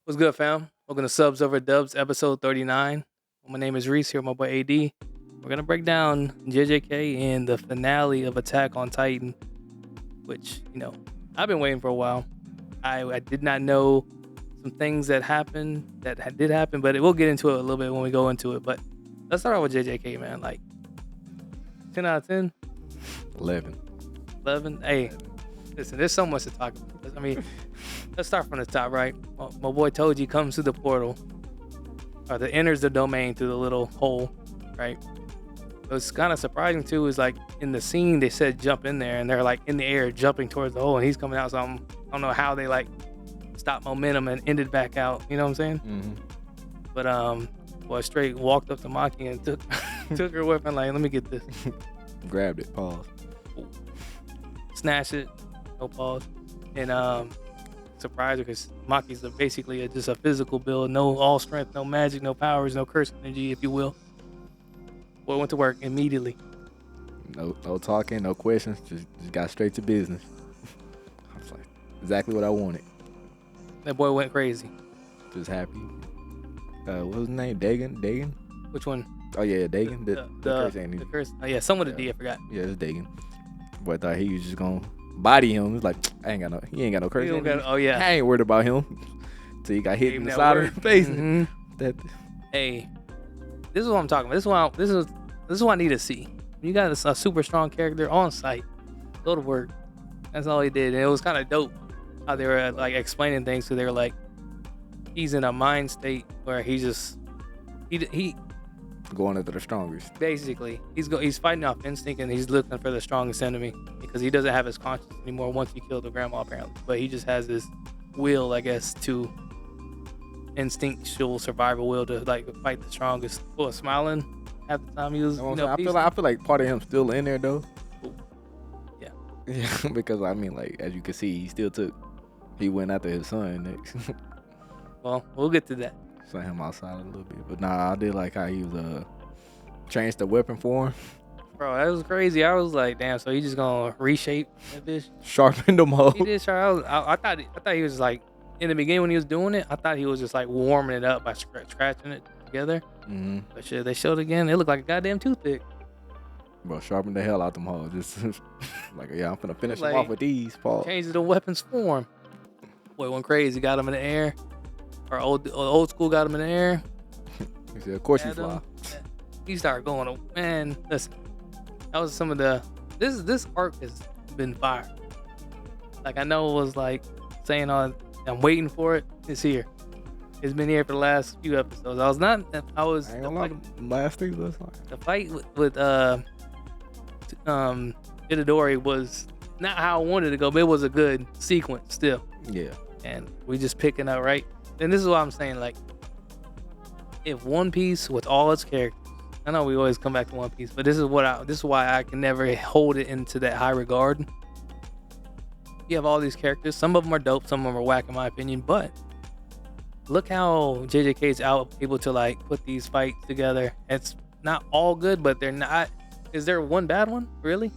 What's good, fam? Welcome to Subs Over Dubs, episode 39. My name is Reese here, with my boy AD. We're going to break down JJK and the finale of Attack on Titan, which, I've been waiting for a while. I did not know some things that happened did happen, but we'll get into it a little bit when we go into it. But let's start out with JJK, man. Like, 10 out of 10? 11. 11? Hey, listen, there's so much to talk about. I mean, let's start from the top, right? My boy Toji comes through the portal, or enters the domain through the little hole, right? What's kind of surprising too is like in the scene they said jump in there, and they're like in the air jumping towards the hole, and he's coming out. So I don't know how they like stopped momentum and ended back out. You know what I'm saying? Mm-hmm. But boy, straight walked up to Maki and took took her weapon. Like, let me get this. Grabbed it. Pause. Snatch it. No pause. And surprised her because Maki's basically just a physical build, no all strength, no magic, no powers, no curse energy, if you will. Boy went to work immediately. No talking, no questions. Just got straight to business. I was like, exactly what I wanted. That boy went crazy. Just happy. What was his name? Dagon? Which one? Oh yeah, Dagon. The curse ain't the curse. Oh yeah, someone with a Yeah. D, I forgot. Yeah, it's Dagon. Boy thought he was just gonna body him. He's like, he ain't got no curse. You don't energy. got- oh yeah. I ain't worried about him. Till he got hit Gave in the that side word. of the face. Mhm. That Hey, this is what I'm talking about. This is what I need to see. You got a super strong character on site. Go to work. That's all he did, and it was kind of dope how they were like explaining things. So they were like, he's in a mind state where he going after the strongest. basically he's fighting off instinct, and he's looking for the strongest enemy because he doesn't have his conscience anymore once he killed the grandma apparently, but he just has this will, I guess, to instinctual survival will to like fight the strongest. Well, smiling half the time he was, You know what I'm saying? I feel like part of him still in there though. Yeah. Yeah, because I mean, like as you can see, he went after his son next. well, we'll get to that. Sent him outside a little bit, but nah, I did like how he was changed the weapon for him, Bro, that was crazy. I was like, damn, so he just gonna reshape that bitch? sharpened them all. He did sure. I thought he was like, in the beginning when he was doing it, I thought he was just like warming it up by scratching it together. Mm-hmm. But shit, they showed it again. It looked like a goddamn toothpick. Bro, sharpened the hell out them hoes. Just like, yeah, I'm finna finish Like, him off with these. Paul. Changed the weapon's form. Boy went crazy. Got him in the air. Or old school got him in the air. He said, of course you Had fly. him. He started going. Man, listen. That was some of the. This arc has been fire. Like, I know it was like saying I'm waiting for it. It's here. It's been here for the last few episodes. I was I ain't gonna lie, the last three was fine. the fight with Itadori was not how I wanted to go, but it was a good sequence still. Yeah. And we just picking up, right? And this is what I'm saying, like, if One Piece with all its characters, I know we always come back to One Piece, but this is why I can never hold it into that high regard. You have all these characters. Some of them are dope, some of them are whack in my opinion, but look how JJK's able to like put these fights together. It's not all good, but they're not. Is there one bad one? Really?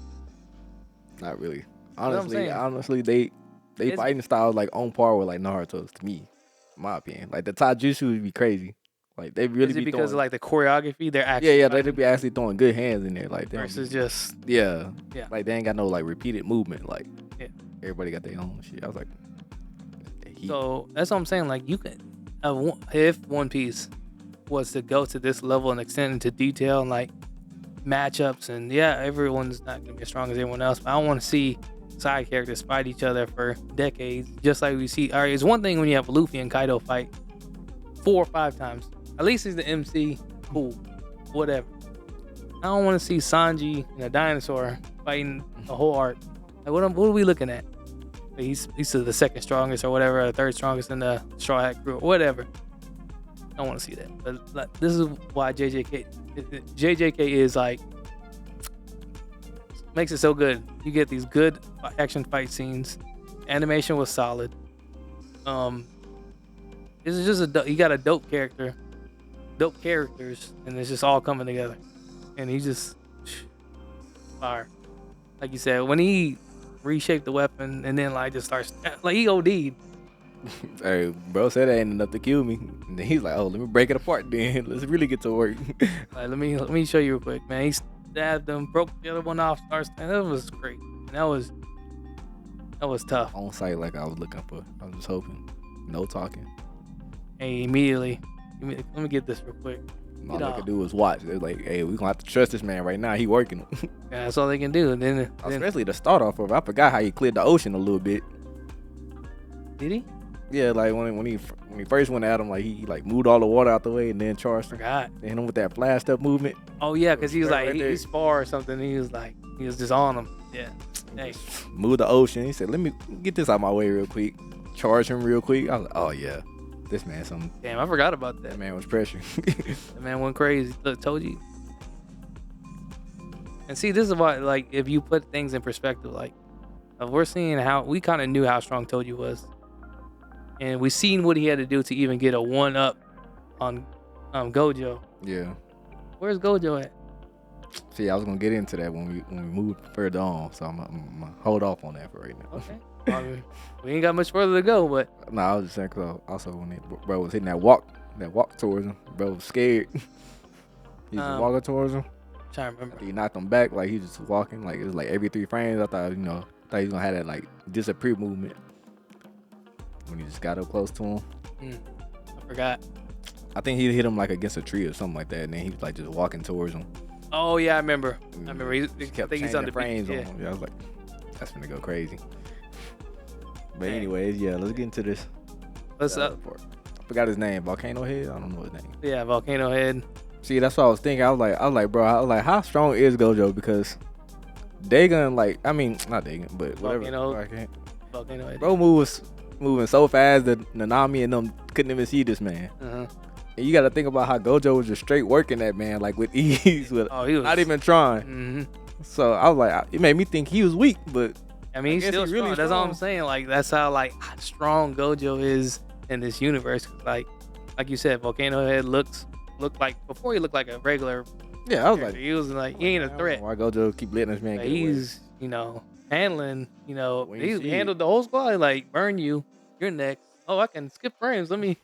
Not really. what I'm saying. Honestly, they It's- fighting styles like on par with like Naruto's to me, in my opinion. Like the Taijutsu would be crazy. Like they really Is it be because throwing, of like the choreography? They're actually yeah, fighting they be actually throwing good hands in there. Like they don't versus be- just yeah, Yeah. Like they ain't got no like repeated movement. Like Yeah. everybody got their own shit. I was like, so. That's what I'm saying. Like, you can, if One Piece was to go to this level and extend into detail and like matchups, and yeah, everyone's not gonna be as strong as everyone else, but I want to see side characters fight each other for decades, just like we see. All right, it's one thing when you have Luffy and Kaido fight 4 or 5 times. At least he's the MC. Cool, whatever. I don't want to see Sanji and a dinosaur fighting a whole arc. Like, what are we looking at? He's the second strongest or whatever, or third strongest in the Straw Hat crew or whatever. I don't want to see that. But like, this is why JJK is like, makes it so good. You get these good action fight scenes. Animation was solid. This is just you got a dope characters, and it's just all coming together. And he just fire. Like you said, when he reshaped the weapon and then like just starts like he OD'd. Hey, bro said that ain't enough to kill me. And then he's like, oh, let me break it apart then. Let's really get to work. Like, let me show you real quick, man. He stabbed him, broke the other one off, starts. And that was great. And that was tough. On site, like I was looking for. I was just hoping. No talking. Hey, immediately. Let me get this real quick. All I could do was watch. They're like, hey, we gonna have to trust this man right now. He working. Yeah, that's all they can do. And then Especially to start off of. I forgot how he cleared the ocean a little bit. Did he? Yeah, like when he first went at him, like he like moved all the water out the way and then charged him. Forgot. Hit him with that blast up movement. Oh yeah, because he was Right like there. he's far or something. He was just on him. Yeah. Hey. Moved the ocean. He said, let me get this out of my way real quick. Charge him real quick. I was like, oh yeah, this man something. Damn, I forgot about that. That man was pressure. That man went crazy. Look, told you. And see, this is why, like, if you put things in perspective, like, we're seeing how we kind of knew how strong Toji was, and we seen what he had to do to even get a 1-up on Gojo. Yeah. Where's Gojo at? See, I was gonna get into that when we move further on, so I'm gonna hold off on that for right now. Okay. I mean, we ain't got much further to go, but No, I was just saying, cause also when bro was hitting that walk towards him, bro was scared. He was walking towards him. trying to remember. He knocked him back, like he just walking, like it was like every 3 frames. I thought, he was gonna have that like disappear movement when he just got up close to him. I forgot. I think he hit him like against a tree or something like that, and then he was like just walking towards him. Oh yeah, I remember. I And remember. he kept I think he's changing on the frames beach. on Yeah. him. Yeah, I was like, that's gonna go crazy. But Dang. anyways, yeah, let's get into this. What's other up? part. I forgot his name. Volcano Head. I don't know his name. Yeah, Volcano Head. See, that's what I was thinking. I was like, bro, how strong is Gojo? Because Dagon, like, I mean, not Dagon, but whatever. Volcano Head. Bro was moving so fast that Nanami and them couldn't even see this man. Uh-huh. And you got to think about how Gojo was just straight working that man, like with ease, with Oh, he was not even trying. Mm-hmm. So I was like, it made me think he was weak, but I mean, he's guess still he's strong. really That's all I'm strong. saying. Like, that's how like strong Gojo is in this universe. Like you said, Volcano Head looked like before he looked like a regular. yeah, I was character. like, He was like he ain't a threat. Why Gojo keep letting this man But get away? he's handling. When you He see handled the whole squad. Like, burn you. You're next. Oh, I can skip frames. Let me.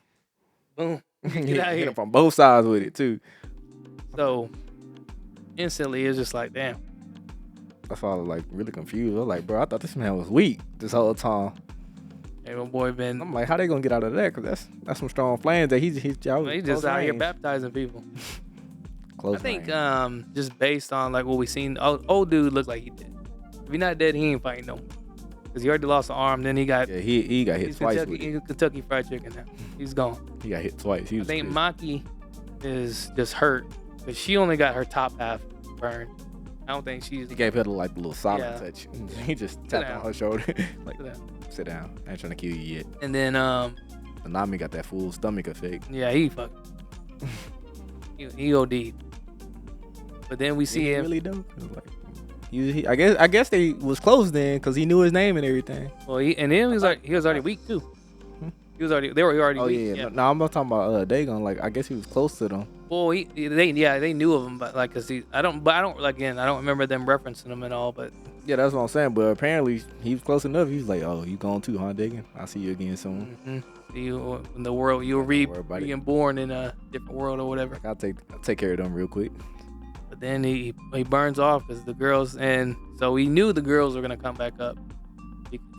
Boom. Get out of Hit here. him from both sides with it too. So instantly, it's just like, damn. That's why I was like really confused. I was like, bro, I thought this man was weak this whole time. Hey, my boy been. I'm like, how they gonna get out of that? Cause that's some strong flames that he's He's close just out here range. baptizing people. Close I think range. just based on like what we seen, old dude looked like he did. If he's not dead, he ain't fighting no more. Cause he already lost an arm. Then he got Yeah, he got hit he's twice Kentucky, with it. Kentucky Fried Chicken now. He's gone. He got hit twice. He I was think pissed. Maki is just hurt because she only got her top half burned. I don't think she's. He gave her like the little solid Yeah. touch. He just tapped down. on her shoulder. Like, Sit down. sit down. I ain't trying to kill you yet. And then Nanami got that full stomach effect. yeah, he fucked. he OD'd. But then we see Did he him. really though? It was like, I guess they was close then because he knew his name and everything. Well, then he was already weak too. They were already Oh weak. yeah. No, I'm not talking about Dagon. Like I guess he was close to them. Well, they knew of him, but like, cause I don't remember them referencing him at all. But Yeah, that's what I'm saying. But apparently he was close enough. He was like, "Oh, you going too, huh, Dagon? I'll see you again soon." you in the world, you were Don't worry about it. being born in a different world or whatever. Like, I'll take care of them real quick. But then he burns off because the girls, and so we knew the girls were gonna come back up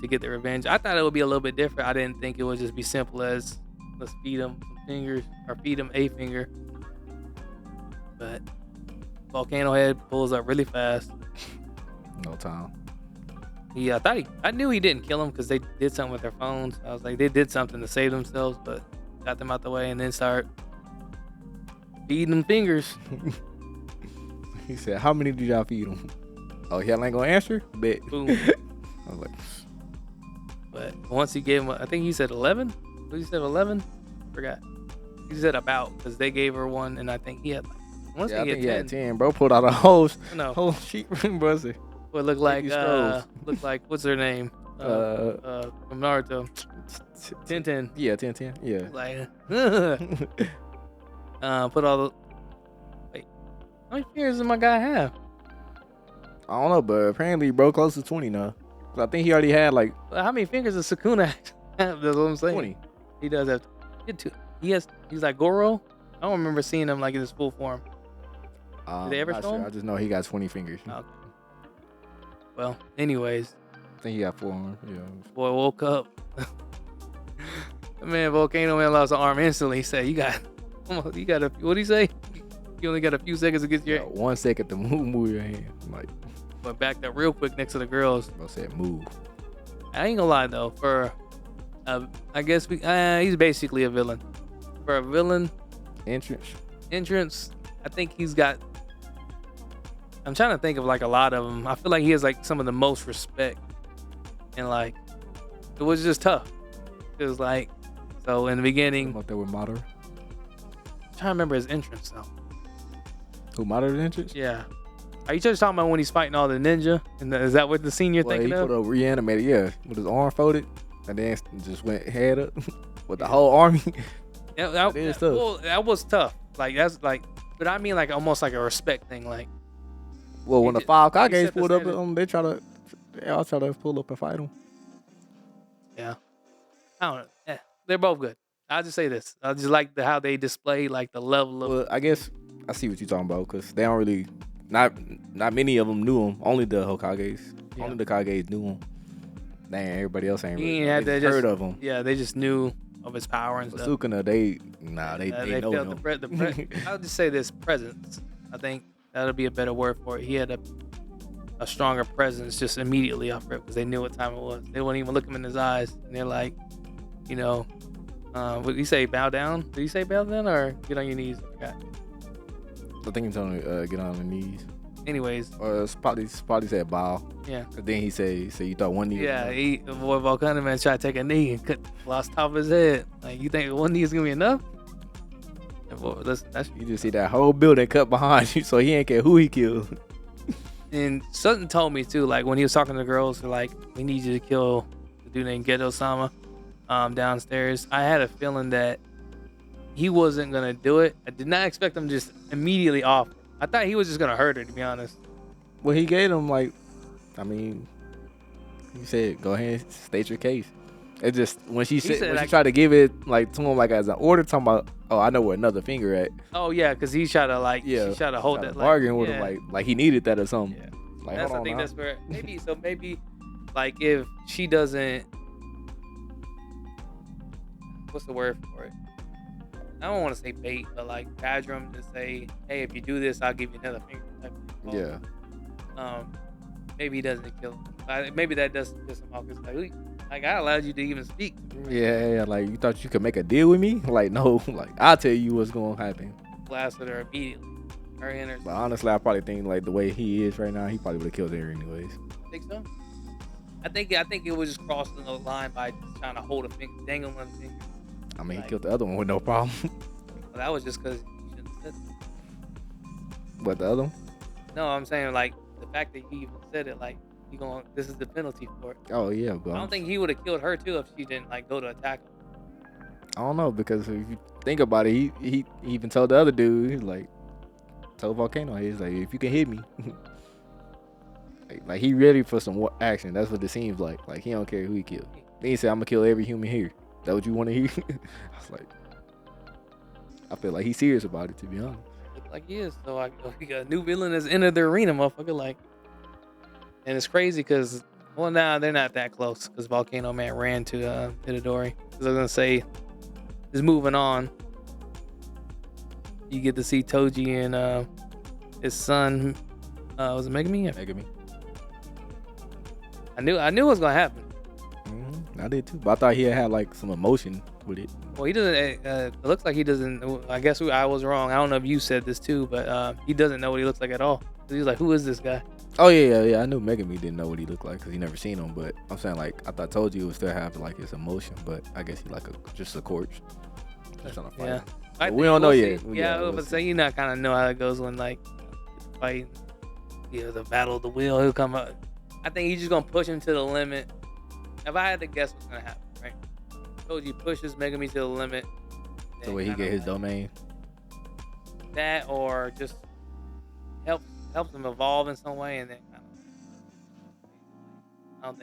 to get their revenge. I thought it would be a little bit different. I didn't think it would just be simple as let's feed them some fingers or feed them a finger. But Volcano Head pulls up really fast. No time. Yeah, I knew he didn't kill them because they did something with their phones. I was like, they did something to save themselves, but got them out the way and then start feeding them fingers. He said, "How many did y'all feed him?" Oh, y'all ain't gonna answer? Bet. Boom. I was like, But once he gave him, I think he said 11. What he said 11? Forgot. He said about because they gave her one, and I think he had like. Once yeah, I he think he had had 10. 10. Bro pulled out a whole No, sheet bro. Said, what looked like Iggy Strokes. looked like what's her name? From Naruto. Tintin. Yeah, 10. Yeah. Like, put all the. Wait, how many fingers does my guy have? I don't know, but apparently bro close to 20 now. 'Cause I think he already had like How many fingers does Sukuna have? That's what I'm saying. 20. He does have. He's like Goro. I don't remember seeing him like in his full form. Did they ever Not show sure. him? I just know he got 20 fingers. Okay. Well, anyways, I think he got 4 arms. Yeah. boy woke up. Man, Volcano Man lost an arm instantly. He said, "You got what do you say? You only got a few seconds to get your." 1 second to move your hand. Like, Went back up real quick next to the girls. I said move. I ain't gonna lie though. For, I guess he's basically a villain. For a villain entrance, I think he's got. I'm trying to think of like a lot of them. I feel like he has like some of the most respect, and like it was just tough. It was like so in the beginning. About that with Madara. I'm trying to remember his entrance though. Who Madara's entrance? Yeah. Are you just talking about when he's fighting all the ninja? And is that what the scene you're thinking he of? put up reanimated, yeah, with his arm folded, and then just went head up with the whole army. Yeah, tough. Well, that was tough. Like that's like, but I mean like almost like a respect thing. Like, Well, when the 5 he Kages set the pulled up, standard. they all try to pull up and fight him. yeah, I don't know. Yeah, they're both good. I'll just say this. I just like how they display like the level of. Well, I guess I see what you're talking about because they don't really, not many of them knew him. Only the Hokages, only the Kages knew him. Dang, everybody else ain't really heard of him. Yeah, they just knew of his power and stuff. Sukuna, they know felt him. I'll just say this presence. I think that'll be a better word for it. He had a stronger presence just immediately off rip because they knew what time it was. They wouldn't even look him in his eyes, and they're like, what did he say? Bow down? Did he say bow down or get on your knees? I think he's telling me get on the knees. Anyways, Spotty said bow. Yeah. And then he said you thought one knee. Yeah, the boy Volcano Man tried to take a knee and lost top of his head. Like, you think one knee is gonna be enough? And boy, listen, you just see that whole building cut behind you, so he ain't care who he killed. And Sutton told me too, like when he was talking to the girls, like, we need you to kill the dude named Geto Sama downstairs. I had a feeling that he wasn't gonna do it. I did not expect him just immediately off. I thought he was just gonna hurt her, to be honest. Well, he gave him he said, "Go ahead, and state your case." It just when she tried to give it like to him like as an order, talking about, "Oh, I know where another finger at." Oh yeah, because he tried to she tried to hold that bargain with him like he needed that or something. Yeah. Like, that's I think that's where maybe like if she doesn't, what's the word for it? I don't want to say bait, but like badger him to say, "Hey, if you do this, I'll give you another finger." Yeah. Maybe he doesn't kill him. Maybe that does piss him off. Cause like I allowed you to even speak. Yeah. Like you thought you could make a deal with me? Like no. Like I'll tell you what's gonna happen. Blasted her immediately. Her and her. But honestly, I probably think like the way he is right now, he probably would have killed her anyways. Think so? I think it was just crossing the line by just trying to hold a finger, dangling a finger. I mean, he killed the other one with no problem. Well, that was just because he shouldn't have said that. What, the other one? No, I'm saying like the fact that he even said it, like this is the penalty for it. Oh yeah, but I don't think he would have killed her too if she didn't like go to attack him. I don't know because if you think about it, he even told the other dude, he's like, told Volcano, he's like, if you can hit me, like he ready for some action. That's what it seems like. Like he don't care who he killed. Then he said, "I'm gonna kill every human here." That what you want to hear? I was like, I feel like he's serious about it, to be honest. Looks like he is. So we got a new villain that's entered the arena, motherfucker. Like, and it's crazy because, well, now they're not that close because Volcano Man ran to Itadori. Because I was gonna say, just moving on, you get to see Toji and his son. Was it Megami? Yeah, Megami. I knew it was gonna happen. I did too, but I thought he had like some emotion with it. Well, he doesn't. It looks like he doesn't. I guess I was wrong. I don't know if you said this too, but he doesn't know what he looks like at all. He's like, "Who is this guy?" Oh yeah. I knew Megami didn't know what he looked like because he never seen him. But I'm saying like I thought Toji would still have like his emotion, but I guess he like just a corpse. Just on a fight. Yeah, we don't know yet. But say kind of know how it goes when like fight. The battle of the wheel. He'll come up. I think he's just gonna push him to the limit. If I had to guess what's gonna happen, right? Toji pushes Megami to the limit. So where he get his domain? That or just helps him evolve in some way, and then I don't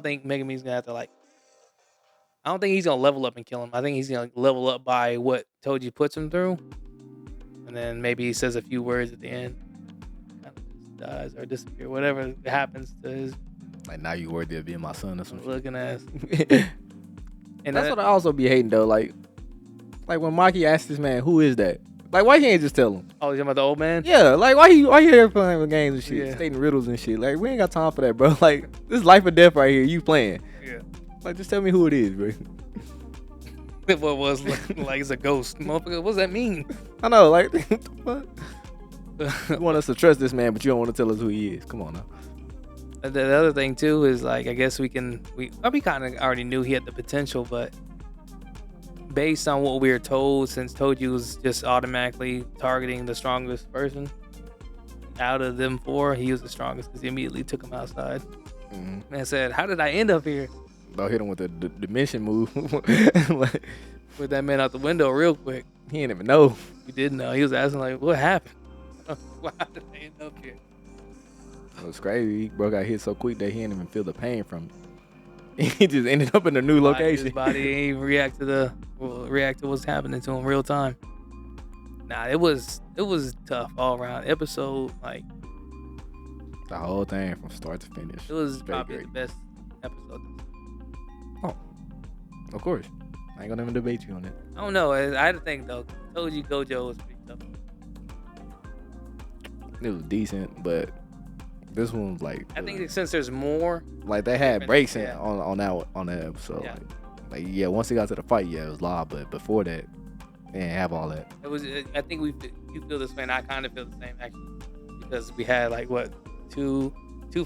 think Megami's gonna have to like I don't think he's gonna level up and kill him. I think he's gonna level up by what Toji puts him through, and then maybe he says a few words at the end, kind of just dies or disappears, whatever happens to his Like, now you worthy of being my son or something. looking ass. And That's what I also be hating though. Like when Maki asked this man, who is that? Like, why can't he just tell him? Oh, you talking about the old man? Yeah, like why you here playing with games and shit, Yeah. stating riddles and shit. Like, we ain't got time for that, bro. Like, this is life or death right here. You playing? Yeah. Like, just tell me who it is, bro. What was like it's a ghost, motherfucker? What does that mean? I know, like, what? You want us to trust this man, but you don't want to tell us who he is. Come on now. The other thing too is like I guess we kind of already knew he had the potential, but based on what we were told, since Toji was just automatically targeting the strongest person out of them four, he was the strongest because he immediately took him outside and said, "How did I end up here?" I'll hit him with the dimension move. Like, Put that man out the window real quick. he didn't even know. He didn't know. He was asking like, "What happened? Why did I end up here?" It was crazy. Bro got hit so quick that he didn't even feel the pain from it. He just ended up in a new location. His body ain't even react to what's happening to him real time. Nah, it was tough all around. Episode like The whole thing from start to finish. it was Very probably great. the best episode. Of course. I ain't gonna even debate you on that. I don't know. I had to think though. Toji Gojo was pretty tough. It was decent, but this one was like, I think since there's more, like they had breaks in, Yeah. on that episode. Yeah. Like yeah, once it got to the fight, yeah, it was live, but before that, they didn't have all that. it was. I think you feel this way, and I kind of feel the same actually, because we had like what two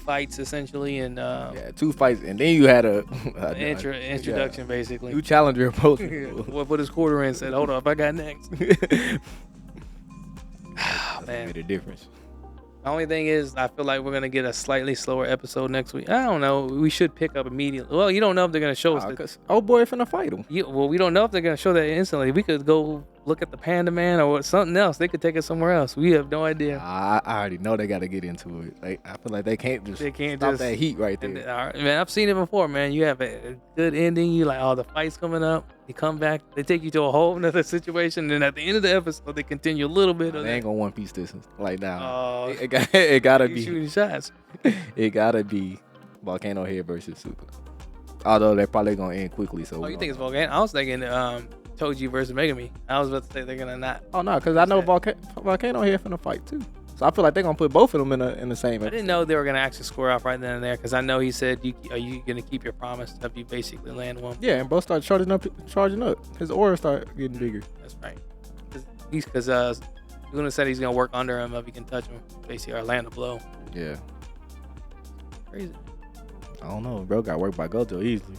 fights essentially, and Yeah, 2 fights, and then you had a introduction basically. new challenger opposed. What put his quarter in and said, "Hold up, I got next." Man. Made a difference. The only thing is, I feel like we're gonna get a slightly slower episode next week. I don't know. We should pick up immediately. Well, you don't know if they're gonna show us. Cause old boy finna fight him. Well, we don't know if they're gonna show that instantly. We could go look at the Panda Man or something else. They could take us somewhere else. We have no idea. I already know they gotta get into it. Like I feel like they can't just stop just that heat right And, there. man, I've seen it before, man. You have a good ending. You like, oh, the fight's coming up. You come back. They take you to a whole nother situation. And then at the end of the episode, they continue a little bit of They that. ain't gonna One Piece this like now. Oh, It gotta you be. shooting shots. It gotta be Volcano Head versus Suka. Although they're probably gonna end quickly. So Oh, you think it's Volcano? I was thinking Toji versus Megami. I was about to say they're gonna not. Oh no, because I know Volcano Head finna fight too. So I feel like they're gonna put both of them in the same. I didn't know they were gonna actually square off right then and there because I know he said, "Are you gonna keep your promise of you basically land one?" Yeah, and both start charging up. His aura start getting bigger. That's right. Because Luna said he's gonna work under him if he can touch him, basically, or land a blow. Yeah. Crazy. I don't know, bro. Got worked by Gojo easily.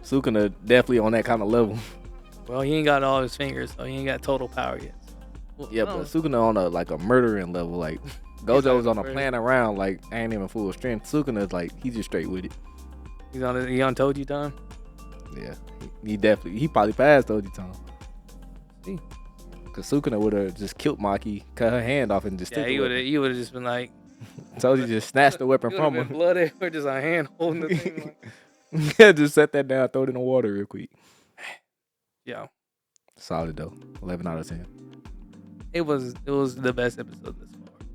Sukuna definitely on that kind of level. Well, he ain't got all his fingers, so he ain't got total power yet. Well, Yeah, but Sukuna on a murdering level. Like Gojo's on a plan around, like ain't even full strength. Sukuna's like he's just straight with it. he on Toji time. Yeah, he probably passed Oji time. See. Cause Sukuna would have just killed Maki, cut her hand off, and just Yeah, he would have just been like, Toji just snatched the weapon from him. him. Blood everywhere, just a hand holding the thing. Like, Yeah, just set that down, throw it in the water real quick. yeah, Solid though, 11 out of 10. it was the best episode this far.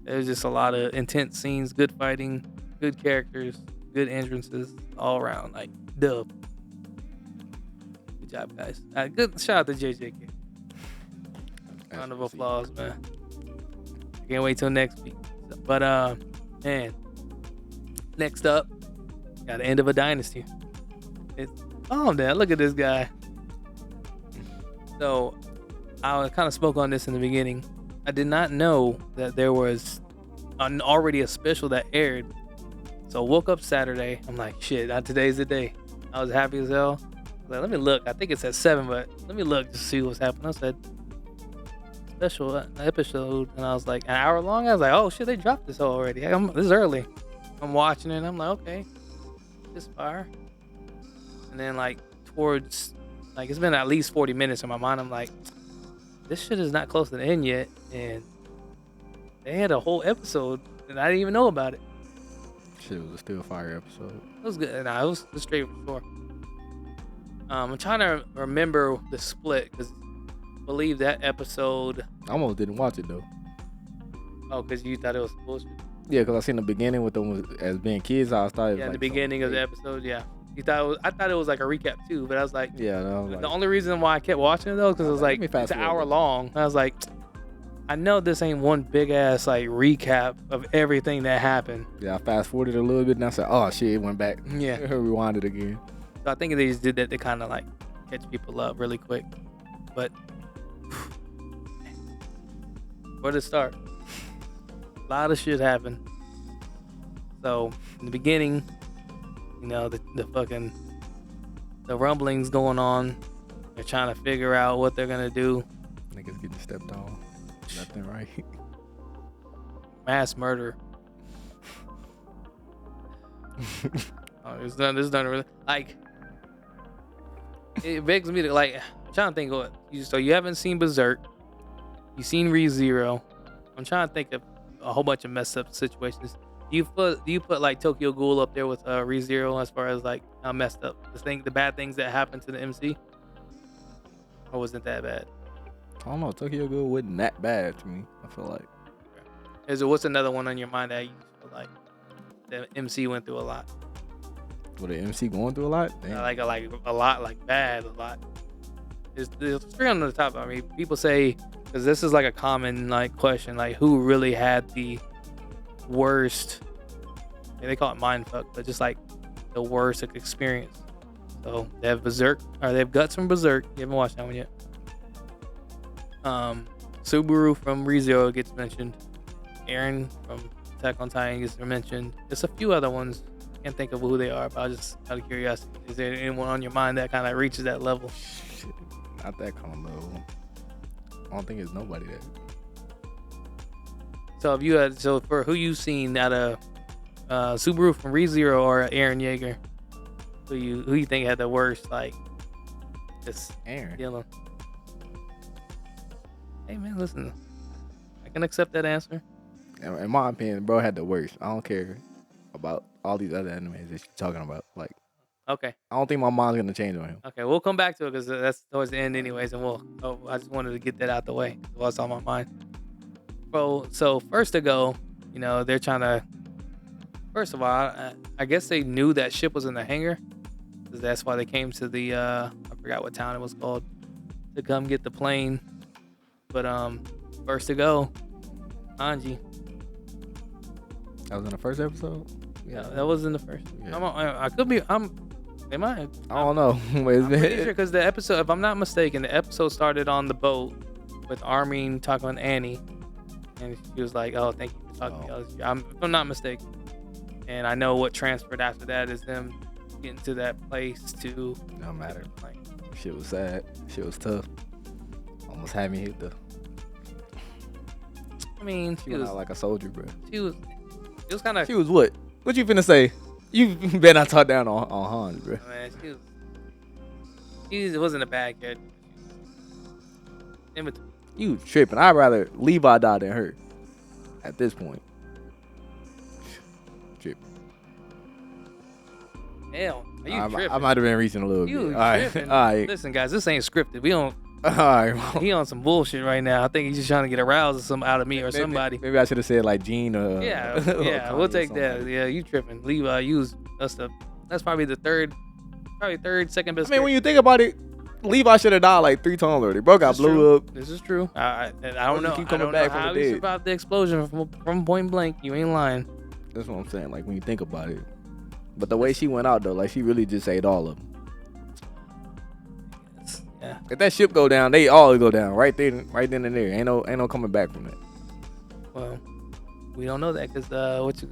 There was just a lot of intense scenes, good fighting, good characters, good entrances all around. Like dub. Good job, guys. Good shout out to JJK. Round of applause, man. I can't wait till next week. But man, next up, got the end of a dynasty. Oh, damn, look at this guy. So, I kind of spoke on this in the beginning. I did not know that there was already a special that aired. So, I woke up Saturday. I'm like, shit, today's the day. I was happy as hell. I was like, let me look. I think it's at 7, but let me look to see what's happening. I said, special episode. And I was like, an hour long? I was like, oh, shit, they dropped this already. This is early. I'm watching it, and I'm like, okay, this fire. And then, like, towards, like, it's been at least 40 minutes in my mind. I'm like, this shit is not close to the end yet. And they had a whole episode, and I didn't even know about it. Shit was a still fire episode. It was good. Nah, it was straight for sure. I'm trying to remember the split because I believe that episode. I almost didn't watch it though. Oh, because you thought it was bullshit. Yeah, because I seen the beginning with them as being kids. I thought. Yeah, like the beginning of the episode. Yeah, you thought it was, I thought it was like a recap too, but I was like, yeah. No, the only reason why I kept watching it though, because it was like it's an hour long. I was like, I know this ain't one big ass like recap of everything that happened. Yeah, I fast forwarded a little bit and I said, oh shit, it went back. Yeah, rewind it again. So I think they just did that to kind of like catch people up really quick. But where to start? A lot of shit happened. So in the beginning, you know, the rumblings going on. They're trying to figure out what they're gonna do. Niggas getting stepped on. Nothing right. Mass murder. There's none really like. It begs me to like. I'm trying to think of what. So you haven't seen Berserk. You've seen ReZero. I'm trying to think of a whole bunch of messed up situations. Do you put like Tokyo Ghoul up there with ReZero as far as like how messed up the bad things that happened to the MC? Or wasn't that bad? I don't know. Tokyo Ghoul wasn't that bad to me. I feel like. What's another one on your mind that you feel like the MC went through a lot? Were the MC going through a lot? Like a lot, like bad, a lot. There's three on the top. I mean, people say, because this is like a common like question, like who really had the worst? They call it mindfuck, but just like the worst experience. So they have Berserk, or they have Guts from Berserk. You haven't watched that one yet. Subaru from ReZero gets mentioned. Eren from Attack on Titan gets mentioned. There's a few other ones. Can't think of who they are, but I just out of curiosity, is there anyone on your mind that kind of reaches that level? Shit, not that kind of level. I don't think it's nobody that. So if you had, so for who you've seen out of Subaru from ReZero or Eren Yeager, who you think had the worst like this Eren dealing? Hey man, listen, I can accept that answer. In my opinion, bro had the worst. I don't care about all these other animes that you're talking about. Like, okay, I don't think my mind's gonna change on him. Okay, we'll come back to it because that's towards the end, anyways, and I just wanted to get that out the way. What's on my mind, bro? So first to go, you know, they're trying to. First of all, I guess they knew that ship was in the hangar, because that's why they came to the I forgot what town it was called, to come get the plane. But first to go, Hanji. That was in the first episode. Yeah, that was in the first. Yeah. I could be. Am I? I don't know. I'm pretty sure because the episode, if I'm not mistaken, the episode started on the boat with Armin talking with Annie, and she was like, "Oh, thank you for talking to me." If I'm not mistaken, and I know what transferred after that is them getting to that place to. Don't matter. Like, shit was sad. Shit was tough. Almost had me hit the. I mean, she went out like a soldier, bro. She was. It was kind of. She was what? What you finna say? You better not talk down on Hans, bro. Man, she wasn't a bad kid. You tripping? I'd rather Levi die than her. At this point, tripping. Hell, are you tripping? I might have been reaching a little bit. All right. Listen, guys, this ain't scripted. We don't. All right, he on some bullshit right now. I think he's just trying to get aroused out of me or somebody. Maybe I should have said like Gene or yeah, we'll take that. Like. Yeah, you tripping? Levi, that's probably the third, second best. I mean, when you think about it, Levi should have died like 3 times already. Bro got blew up. This is true. I don't know. I don't know how he survived the explosion from point blank. You ain't lying. That's what I'm saying. Like when you think about it, but the way she went out though, like she really just saved all of them. Yeah. If that ship go down, they all go down right then and there. Ain't no coming back from that. Well, we don't know that because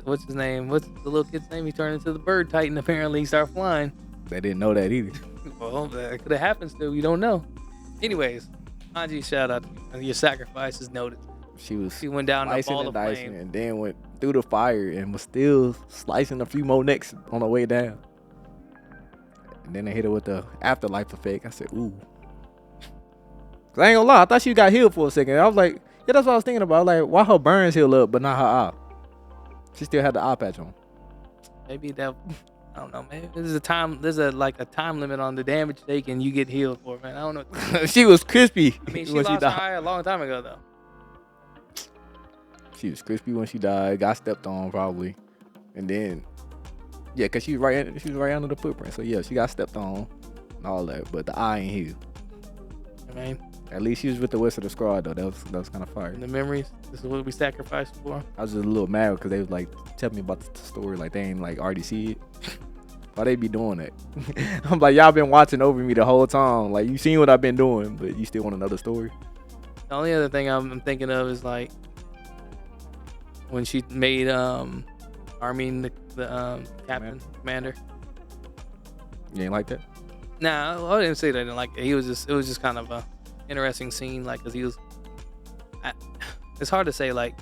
what's his name? What's the little kid's name? He turned into the bird titan. Apparently, he started flying. They didn't know that either. Well, that could have happened still. You don't know. Anyways, Hanji, shout out. Your sacrifice is noted. She went down up all the flame and then went through the fire and was still slicing a few more necks on the way down. And then they hit her with the afterlife effect. I said, ooh. Cause I ain't gonna lie, I thought she got healed for a second. I was like, yeah, that's what I was thinking about. Like, why her burns heal up, but not her eye? She still had the eye patch on. Maybe that. I don't know, man. There's a time limit on the damage taken you get healed for, man. I don't know. She was crispy. I mean, she when lost she her died. eye a long time ago, though. She was crispy when she died. Got stepped on probably, and then yeah, cause she was right under the footprint. So yeah, she got stepped on and all that. But the eye ain't healed. I mean, At least she was with the Wizard of Squad though. That was kind of fire. the memories. This is what we sacrificed for. I was just a little mad because they was like telling me about the story like they ain't like already see it. Why they be doing that? I'm like, y'all been watching over me the whole time. Like you seen what I've been doing, but you still want another story. The only other thing I'm thinking of is like when she made Armin the captain commander. You ain't like that? Nah, I didn't say that I didn't like it. It was just kind of a interesting scene, like, because he was. It's hard to say, like,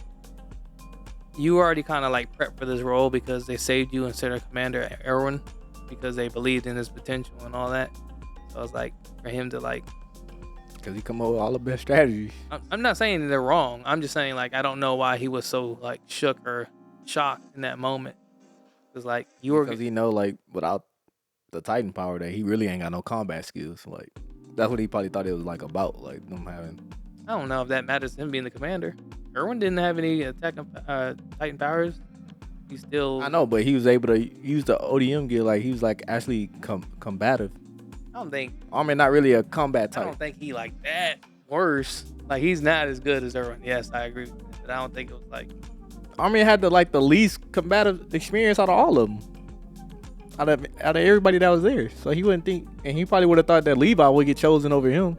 you already kind of like prepped for this role because they saved you instead of Commander Erwin because they believed in his potential and all that. So I was like, for him to like. Because he come up with all the best strategies. I'm not saying they're wrong. I'm just saying, like, I don't know why he was so like shook or shocked in that moment. Because like you were. Because he know like without the Titan power that he really ain't got no combat skills. Like that's what he probably thought it was like about. Like them having. I don't know if that matters to him being the commander. Erwin didn't have any Titan powers. He still. I know, but he was able to use the ODM gear. Like he was like actually combative. I don't think. Armin not really a combat I type. don't think he like that worse. Like he's not as good as Erwin. Yes, I agree with that. But I don't think it was like. Armin had the least combative experience out of all of them. Out of everybody that was there. So he wouldn't think, and he probably would have thought that Levi would get chosen over him.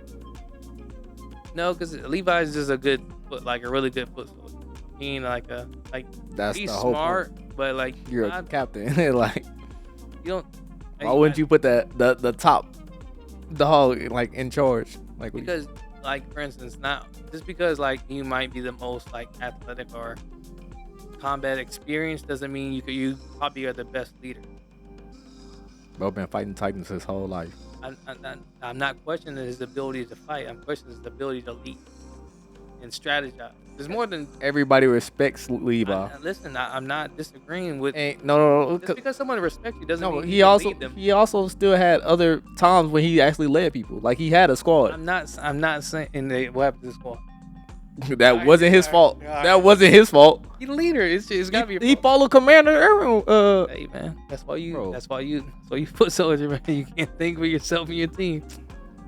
No, because Levi's just a really good foot soldier. He ain't That's he's the whole smart, point. but like You're a captain. Like you don't. why wouldn't you put the top dog like in charge? Like because like for instance, not just because like you might be the most like athletic or combat experience doesn't mean you probably are the best leader. Bro been fighting Titans his whole life. I'm not questioning his ability to fight. I'm questioning his ability to lead and strategize. There's more than Everybody respects Levi. listen. I'm not disagreeing with. No. Just because someone respects you doesn't mean he you can also lead them. he also still had other times when he actually led people. Like he had a squad. I'm not saying what happened to the squad. That wasn't his fault. Alright. That wasn't his fault. He's the leader. It's gotta be. He followed Commander Erwin. Hey man, that's why you. Bro. That's why you foot soldier, man. You can't think for yourself and your team.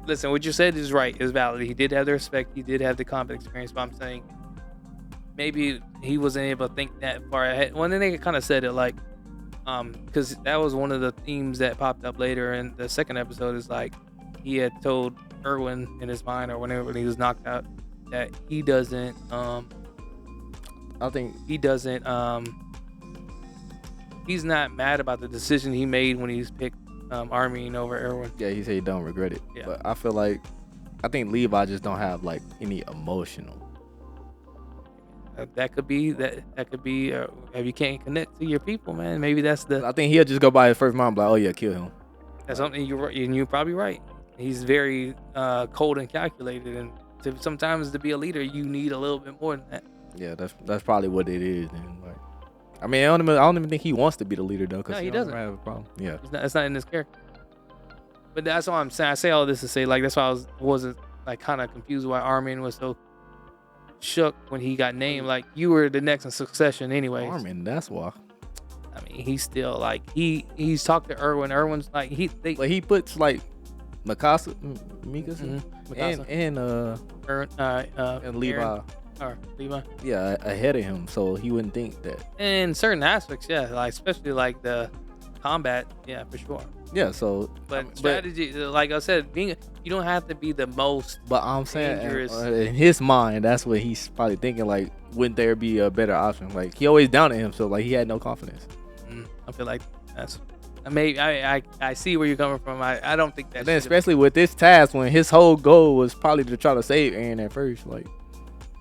Listen, what you said is right. Is valid. He did have the respect. He did have the combat experience. But I'm saying maybe he wasn't able to think that far ahead. Well, then they kind of said it like, because that was one of the themes that popped up later in the second episode. Is like he had told Erwin in his mind or whenever when he was knocked out that he doesn't. I think He doesn't. He's not mad about the decision he made when he's picked Armin over Erwin. yeah, he said he don't regret it. Yeah. But I think Levi just don't have like any emotional. That could be if you can't connect to your people, man. Maybe that's I think he'll just go by his first mind, like, oh yeah, kill him. that's something you're probably right. He's very cold and calculated, and sometimes to be a leader, you need a little bit more than that. Yeah, that's probably what it is. Then, like, I mean, I don't even think he wants to be the leader though, because No, he he doesn't. have a problem. Yeah, It's not in his character. But that's why I'm saying. I say all this to say, like, that's why I wasn't like kind of confused why Armin was so shook when he got named. Like, you were the next in succession, anyway. Armin, that's why. I mean, he's still like he's talked to Erwin. Erwin's like But he puts like Mikasa, Mikasa. and Levi, Eren, or Levi. yeah, ahead of him, so he wouldn't think that. In certain aspects, yeah, like especially like the combat, yeah, for sure. Yeah, so But strategy, like I said, you don't have to be the most. But I'm saying dangerous. in his mind, that's what he's probably thinking. Like, wouldn't there be a better option? Like, he always doubted himself. Like, he had no confidence. I feel like that's. I see where you're coming from. I don't think that. And then especially with this task, when his whole goal was probably to try to save Eren at first, like,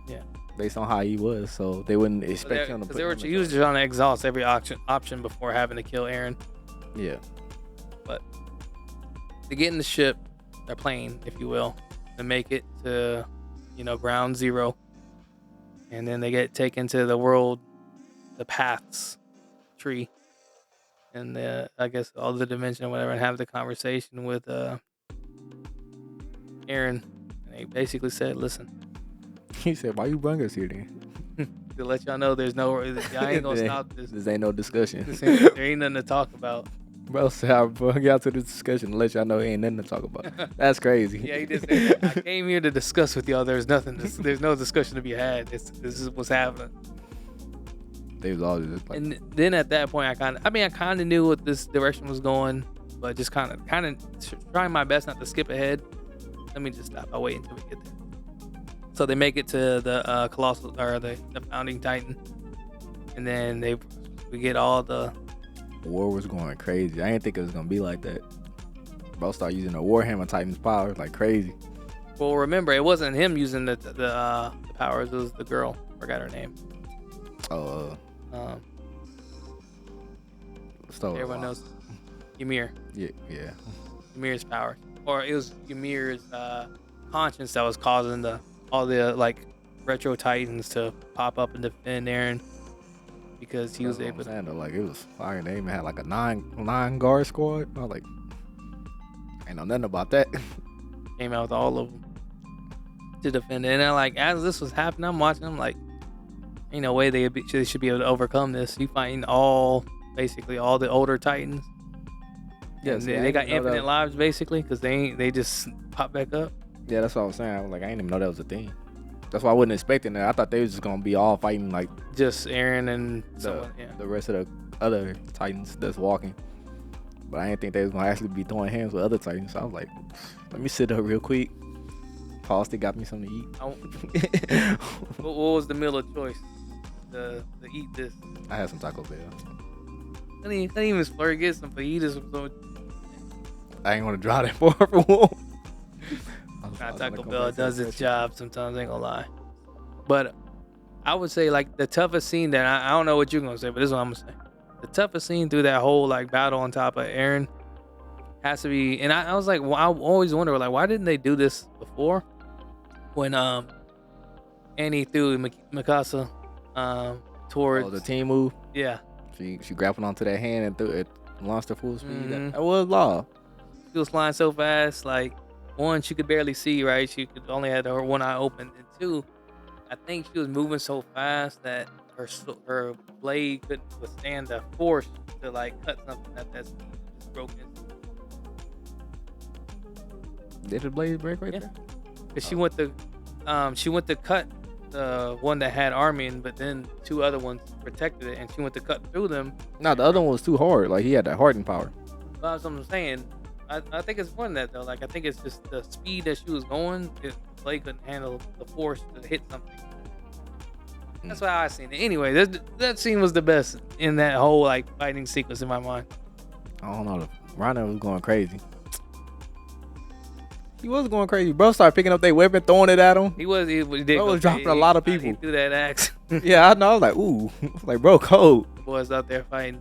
yeah, based on how he was, so they wouldn't expect him to. Because he was just trying to exhaust every option before having to kill Eren. Yeah. But to get in the ship, or plane, if you will, to make it to, ground zero, and then they get taken to the world, the paths tree, and I guess all the dimension or whatever, and have the conversation with Aaron. And they basically said, "Listen, He said, "Why you bring us here then? to let y'all know, there's no, I ain't gonna stop this. This ain't no discussion." There ain't nothing to talk about." Bro said, "I brought y'all to this discussion to let y'all know ain't nothing to talk about." That's crazy. Yeah, he did say that. I came here to discuss with y'all. There's nothing. There's no discussion to be had. This is what's happening. They was all just like, And then at that point, I kind of knew what this direction was going, but just kind of trying my best not to skip ahead. Let me just stop. I'll wait until we get there. So they make it to the colossal, or the founding titan, and then we get all the. war was going crazy. I didn't think it was gonna be like that. Bro started using the Warhammer Titan's power like crazy. Well, remember, it wasn't him using the powers. It was the girl. Forgot her name. Everyone knows Ymir. Yeah. Ymir's power, or it was Ymir's conscience that was causing all the like retro titans to pop up and defend Aaron, because he was able to. Like, it was fire. They even had like a nine guard squad. I was like, ain't know nothing about that. Came out with all of them to defend it. And then, like, as this was happening, I'm watching. I'm like, ain't no way they should be able to overcome this. You fighting basically all the older titans. Yeah, they got infinite lives basically, because they just pop back up. Yeah, that's what I was saying. I was like, I didn't even know that was a thing. That's why I wasn't expecting that. I thought they was just gonna be all fighting like just Aaron and the rest of the other titans that's walking. But I didn't think they was gonna actually be throwing hands with other titans. So I was like, let me sit up real quick. Paul still got me something to eat. What was the meal of choice to eat this? I had some Taco Bell. Couldn't even splurge, get some fajitas. I ain't want to drive that far for one. Taco Bell does its job sometimes, ain't gonna lie. But I would say, like, the toughest scene that I don't know what you're gonna say, but this is what I'm gonna say. The toughest scene through that whole like battle on top of Aaron has to be, and I was like, well, I always wonder, like, why didn't they do this before? When Annie threw Mikasa towards the team move. Yeah. She grappled onto that hand and threw it, launched her full speed. Mm-hmm. That was law. She was flying so fast, like, one, she could barely see, right? She could only had her one eye open, and two, I think she was moving so fast that her blade couldn't withstand the force to like cut something that's just broken. Did the blade break right there? Because she went to cut the one that had Armin, but then two other ones protected it, and she went to cut through them. No, the other one was too hard. Like, he had that hardened power. That's what I'm saying. I think it's more than that though. Like, I think it's just the speed that she was going. The blade couldn't handle the force to hit something. That's why I seen it. Anyway, that scene was the best in that whole like fighting sequence in my mind. I don't know. Rhino was going crazy. He was going crazy. Bro started picking up their weapon, throwing it at him. He did. Bro was dropping a lot of people. He threw that axe. Yeah, I know. I was like, ooh. I was like, bro, cold. The boys out there fighting.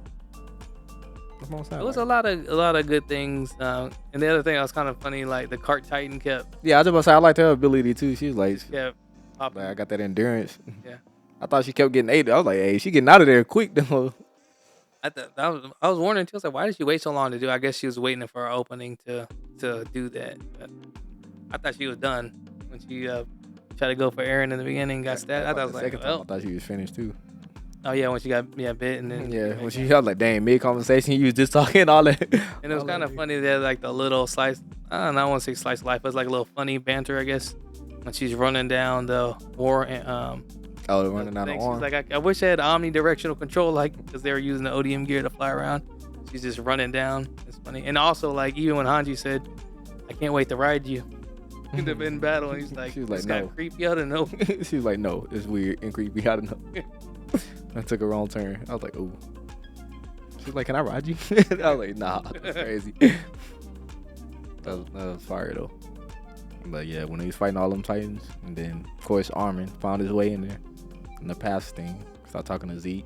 It was a lot of good things. And the other thing that was kind of funny, like the cart titan kept. Yeah, I was about to say, I liked her ability too. She was like, popping. I got that endurance. Yeah. I thought she kept getting ate. I was like, hey, she getting out of there quick though. I was wondering too. I was like, why did she wait so long to do? I guess she was waiting for her opening to do that. But I thought she was done when she tried to go for Aaron in the beginning and got stabbed. I thought she was finished too. Oh yeah, when she got bit and then when she was like, dang, mid conversation, you was just talking all that. And it was kind of funny that like the little slice. I don't want to say slice of life, but it's like a little funny banter, I guess, when she's running down the war. Running down the arm. She's like, I wish I had omnidirectional control, like, because they were using the ODM gear to fly around. She's just running down. It's funny. And also, like, even when Hanji said, I can't wait to ride you in battle, and he's like, she was like, no. Creepy out of nowhere. She was like, no, it's weird and creepy out of nowhere. I took a wrong turn. I was like, ooh. She was like, can I ride you? I was like, nah, that's crazy. that was fire though. But yeah, when he was fighting all them titans, and then of course Armin found his way in there. In the past thing, start talking to Zeke.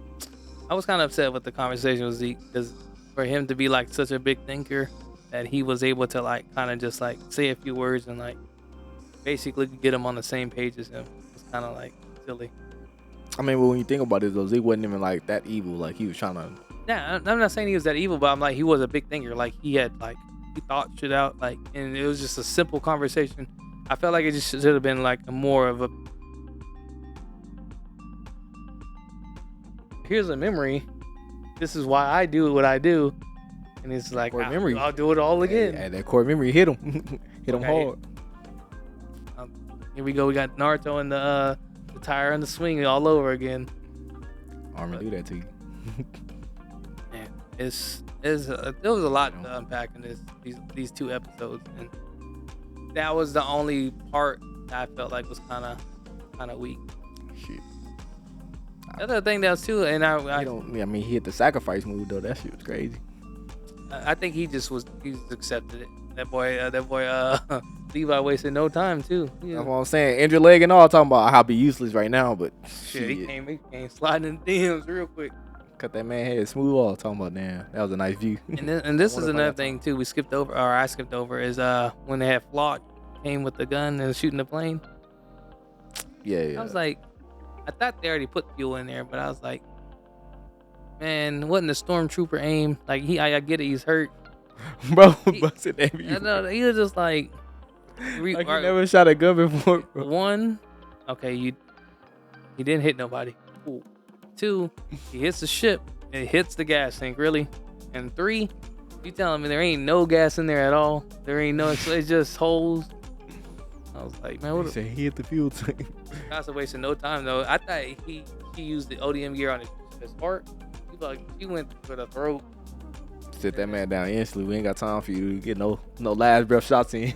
I was kind of upset with the conversation with Zeke, because for him to be like such a big thinker, that he was able to like kind of just like say a few words and like basically get him on the same page as him. It's kind of like silly. I mean, when you think about it though, Zeke wasn't even like that evil. Like, he was trying to Yeah, I'm not saying he was that evil, but I'm like he was a big thinker. Like he thought shit out. Like, and it was just a simple conversation. I felt like it just should have been like a more of a. Here's a memory. This is why I do what I do, and it's like memory. I'll do it all again. And that core memory hit him, hit him hard. Here we go. We got Naruto and the tire and the swing all over again. Armin do that to you. Man, there was a lot to unpack in these 2 episodes, and that was the only part that I felt like was kind of weak. Shit. The other thing that was too, and he hit the sacrifice move though. That shit was crazy. I think he just accepted it. That boy, Levi wasted no time too. Yeah. That's what I'm saying. Injured leg and all, talking about how be useless right now, but shit, he came sliding in DMs real quick. Cut that man head smooth off. Talking about, damn, that was a nice view. And this is another thing too. I skipped over is when they had Flock came with the gun and shooting the plane. Yeah. I was like, I thought they already put fuel in there, but I was like, man, wasn't the stormtrooper aim? Like I get it, he's hurt. Bro, busted every. He was just like he never shot a gun before. Bro. 1, okay, he didn't hit nobody. Cool. 2, he hits the ship and it hits the gas tank, really. And 3, you telling me there ain't no gas in there at all? There ain't no, it's just holes. I was like, man, what? He said he hit the fuel tank. That's a waste of no time though. I thought he used the ODM gear on his heart. He went for the throat. Sit that man down instantly. We ain't got time for you to get no last breath shots in.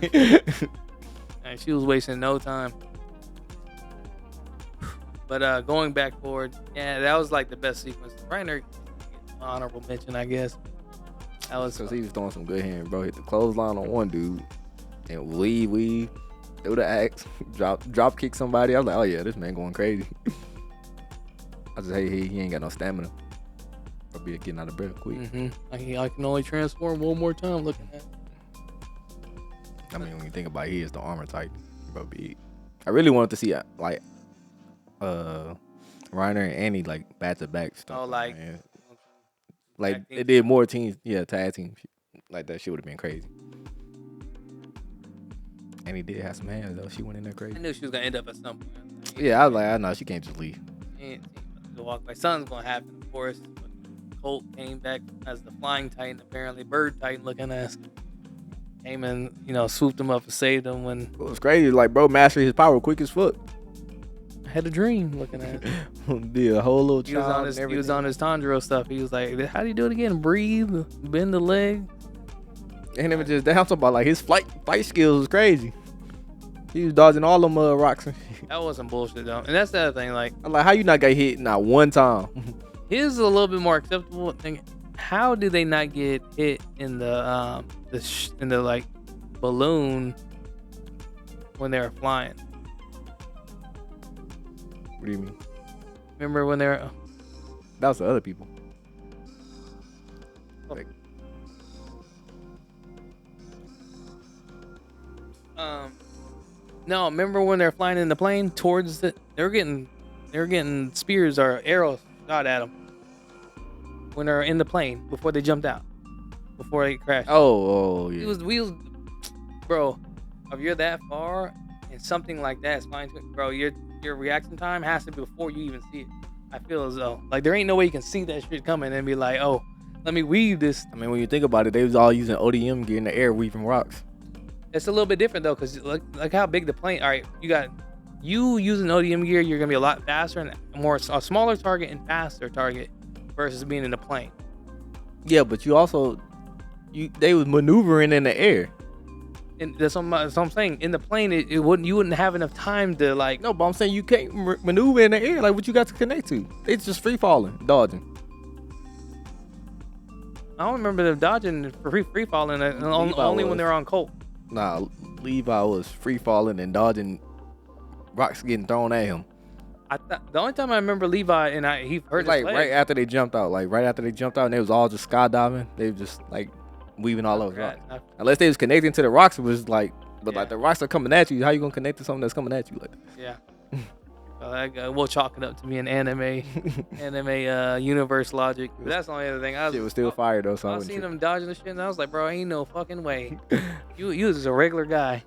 And she was wasting no time. But going back forward, yeah, that was like the best sequence. Reiner, honorable mention, I guess. That was because he was throwing some good hands, bro. Hit the clothesline on one dude and weave through the axe, drop kick somebody. I was like, oh yeah, this man going crazy. I just hate he ain't got no stamina. I'll be getting out of breath quick. Mm-hmm. I can only transform one more time looking at. I mean, when you think about it, he is the armor type, bro. Big. I really wanted to see like Reiner and Annie like back to back stuff. Oh, like it did more teams, tag team. Like that shit would have been crazy. Annie did have some hands though. She went in there crazy. I knew she was gonna end up at some point. Yeah, I was like, I know she can't just leave. To walk by. Something's gonna happen, of course. Colt came back as the Flying Titan, apparently Bird Titan looking ass. Came and swooped him up and saved him when it was crazy. Like, bro, mastered his power quick as fuck. I had a dream looking at it. Did a whole little he was on his Tanjiro stuff. He was like, how do you do it again? Breathe, bend the leg. And even just down, talking about like his fight skills was crazy. He was dodging all them rocks and shit. That wasn't bullshit though. And that's the other thing. Like, I'm like, how you not got hit not one time? His is a little bit more acceptable thing. How do they not get hit in the like balloon when they're flying? What do you mean? Remember when they're? That was the other people. Like, no, remember when they're flying in the plane towards the? They're getting spears or arrows shot at them when they're in the plane before they jumped out, before they crashed. Oh yeah. We was, bro. If you're that far and something like that is flying, bro, your reaction time has to be before you even see it. I feel as though like there ain't no way you can see that shit coming and be like, oh, let me weave this. I mean, when you think about it, they was all using ODM gear in the air, weaving rocks. It's a little bit different though, cause like how big the plane. All right, you using ODM gear, you're gonna be a lot faster and a smaller target and faster target versus being in the plane. Yeah, but they was maneuvering in the air. And that's what I'm saying. In the plane, you wouldn't have enough time to like. No, but I'm saying you can't maneuver in the air. Like what you got to connect to? It's just free falling, dodging. I don't remember them dodging free falling only when they're on Colt. Nah, Levi was free falling and dodging rocks getting thrown at him. The only time I remember Levi and he hurt his leg. right after they jumped out, and they was all just skydiving. They was just like weaving all over rocks. Unless they was connecting to the rocks, it was like, but like the rocks are coming at you. How you gonna connect to something that's coming at you like that? Yeah. We'll chalk it up to me an anime universe logic. But that's the only other thing. It was still fire though. So I seen him dodging the shit, and I was like, bro, ain't no fucking way. You just a regular guy.